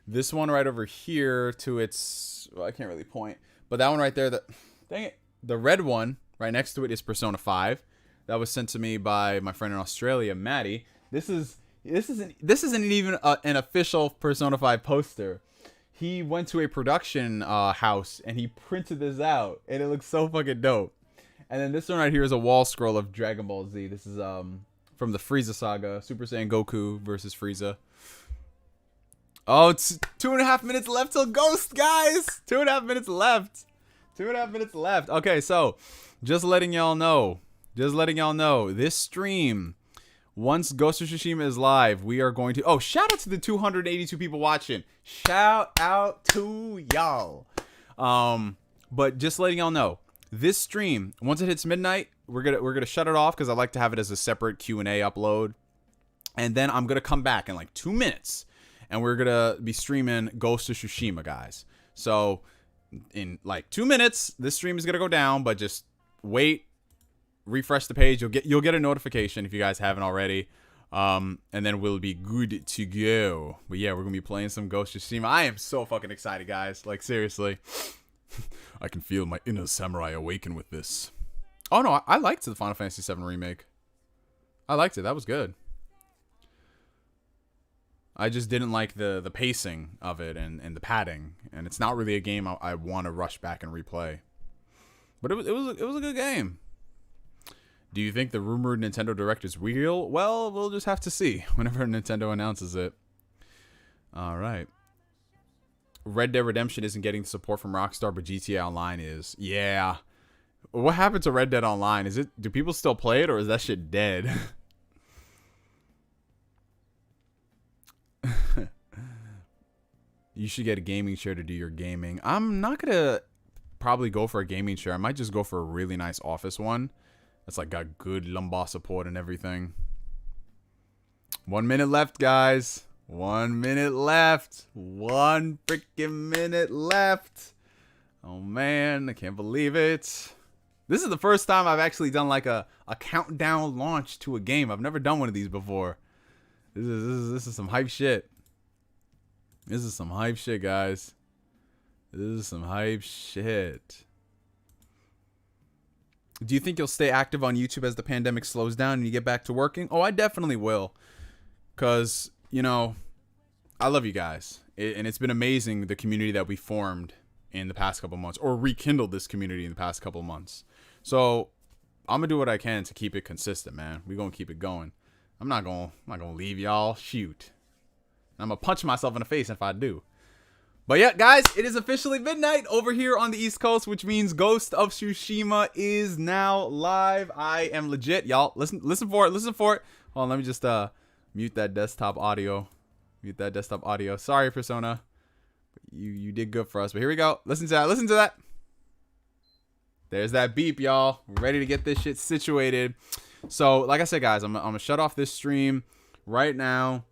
This one right over here to its, well, I can't really point, but that one right there, dang it, the red one right next to it is Persona 5. That was sent to me by my friend in Australia, Maddie. This isn't even an official Persona 5 poster. He went to a production house and he printed this out, and it looks so fucking dope. And then this one right here is a wall scroll of Dragon Ball Z. This is from the Frieza saga, Super Saiyan Goku versus Frieza. Oh, it's 2.5 minutes left till Ghost, guys. 2.5 minutes left. 2.5 minutes left. Okay, so just letting y'all know, this stream, once Ghost of Tsushima is live, we are going to... Oh, shout out to the 282 people watching. Shout out to y'all. But just letting y'all know, this stream, once it hits midnight, we're gonna shut it off because I like to have it as a separate Q&A upload. And then I'm gonna come back in like 2 minutes, and we're gonna be streaming Ghost of Tsushima, guys. So in like 2 minutes, this stream is gonna go down, but just wait. Refresh the page. You'll get a notification if you guys haven't already, and then we'll be good to go. But yeah, we're gonna be playing some Ghost of Tsushima. I am so fucking excited, guys. Like seriously, I can feel my inner samurai awaken with this. Oh no, I liked the Final Fantasy VII remake. I liked it. That was good. I just didn't like the pacing of it and the padding, and it's not really a game I want to rush back and replay. But it was a good game. Do you think the rumored Nintendo Direct is real? Well, we'll just have to see whenever Nintendo announces it. All right. Red Dead Redemption isn't getting support from Rockstar, but GTA Online is. Yeah. What happened to Red Dead Online? Do people still play it, or is that shit dead? You should get a gaming chair to do your gaming. I'm not going to probably go for a gaming chair. I might just go for a really nice office one. That's like got good lumbar support and everything. 1 minute left, guys. 1 minute left. 1 freaking minute left. Oh man, I can't believe it. This is the first time I've actually done like a countdown launch to a game. I've never done one of these before. This is some hype shit. This is some hype shit, guys. This is some hype shit. Do you think you'll stay active on YouTube as the pandemic slows down and you get back to working? Oh, I definitely will. Because, you know, I love you guys. And it's been amazing, the community that we formed in the past couple months. Or rekindled this community in the past couple months. So, I'm going to do what I can to keep it consistent, man. We're going to keep it going. I'm not going to leave y'all. Shoot. I'm going to punch myself in the face if I do. But yeah, guys, it is officially midnight over here on the East Coast, which means Ghost of Tsushima is now live. I am legit, y'all. Listen for it. Hold on, let me just mute that desktop audio. Sorry, Persona. You did good for us. But here we go. Listen to that. There's that beep, y'all. We're ready to get this shit situated. So, like I said, guys, I'm gonna shut off this stream right now.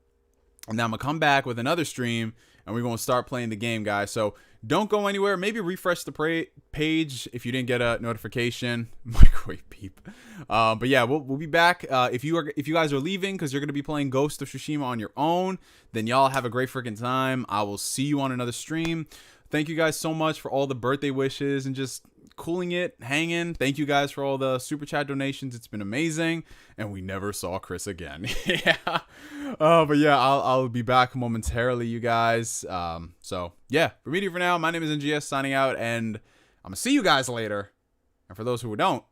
And then I'm gonna come back with another stream. And we're going to start playing the game, guys. So don't go anywhere. Maybe refresh the page if you didn't get a notification. Microwave beep. But yeah, we'll be back. If you guys are leaving because you're going to be playing Ghost of Tsushima on your own, then y'all have a great freaking time. I will see you on another stream. Thank you guys so much for all the birthday wishes and just cooling it, hanging. Thank you guys for all the super chat donations. It's been amazing. And we never saw Chris again. Yeah. But yeah, I'll be back momentarily, you guys. So yeah, for me for now, my name is NGS signing out, and I'm gonna see you guys later. And for those who don't,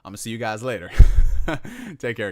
I'm gonna see you guys later. Take care, guys.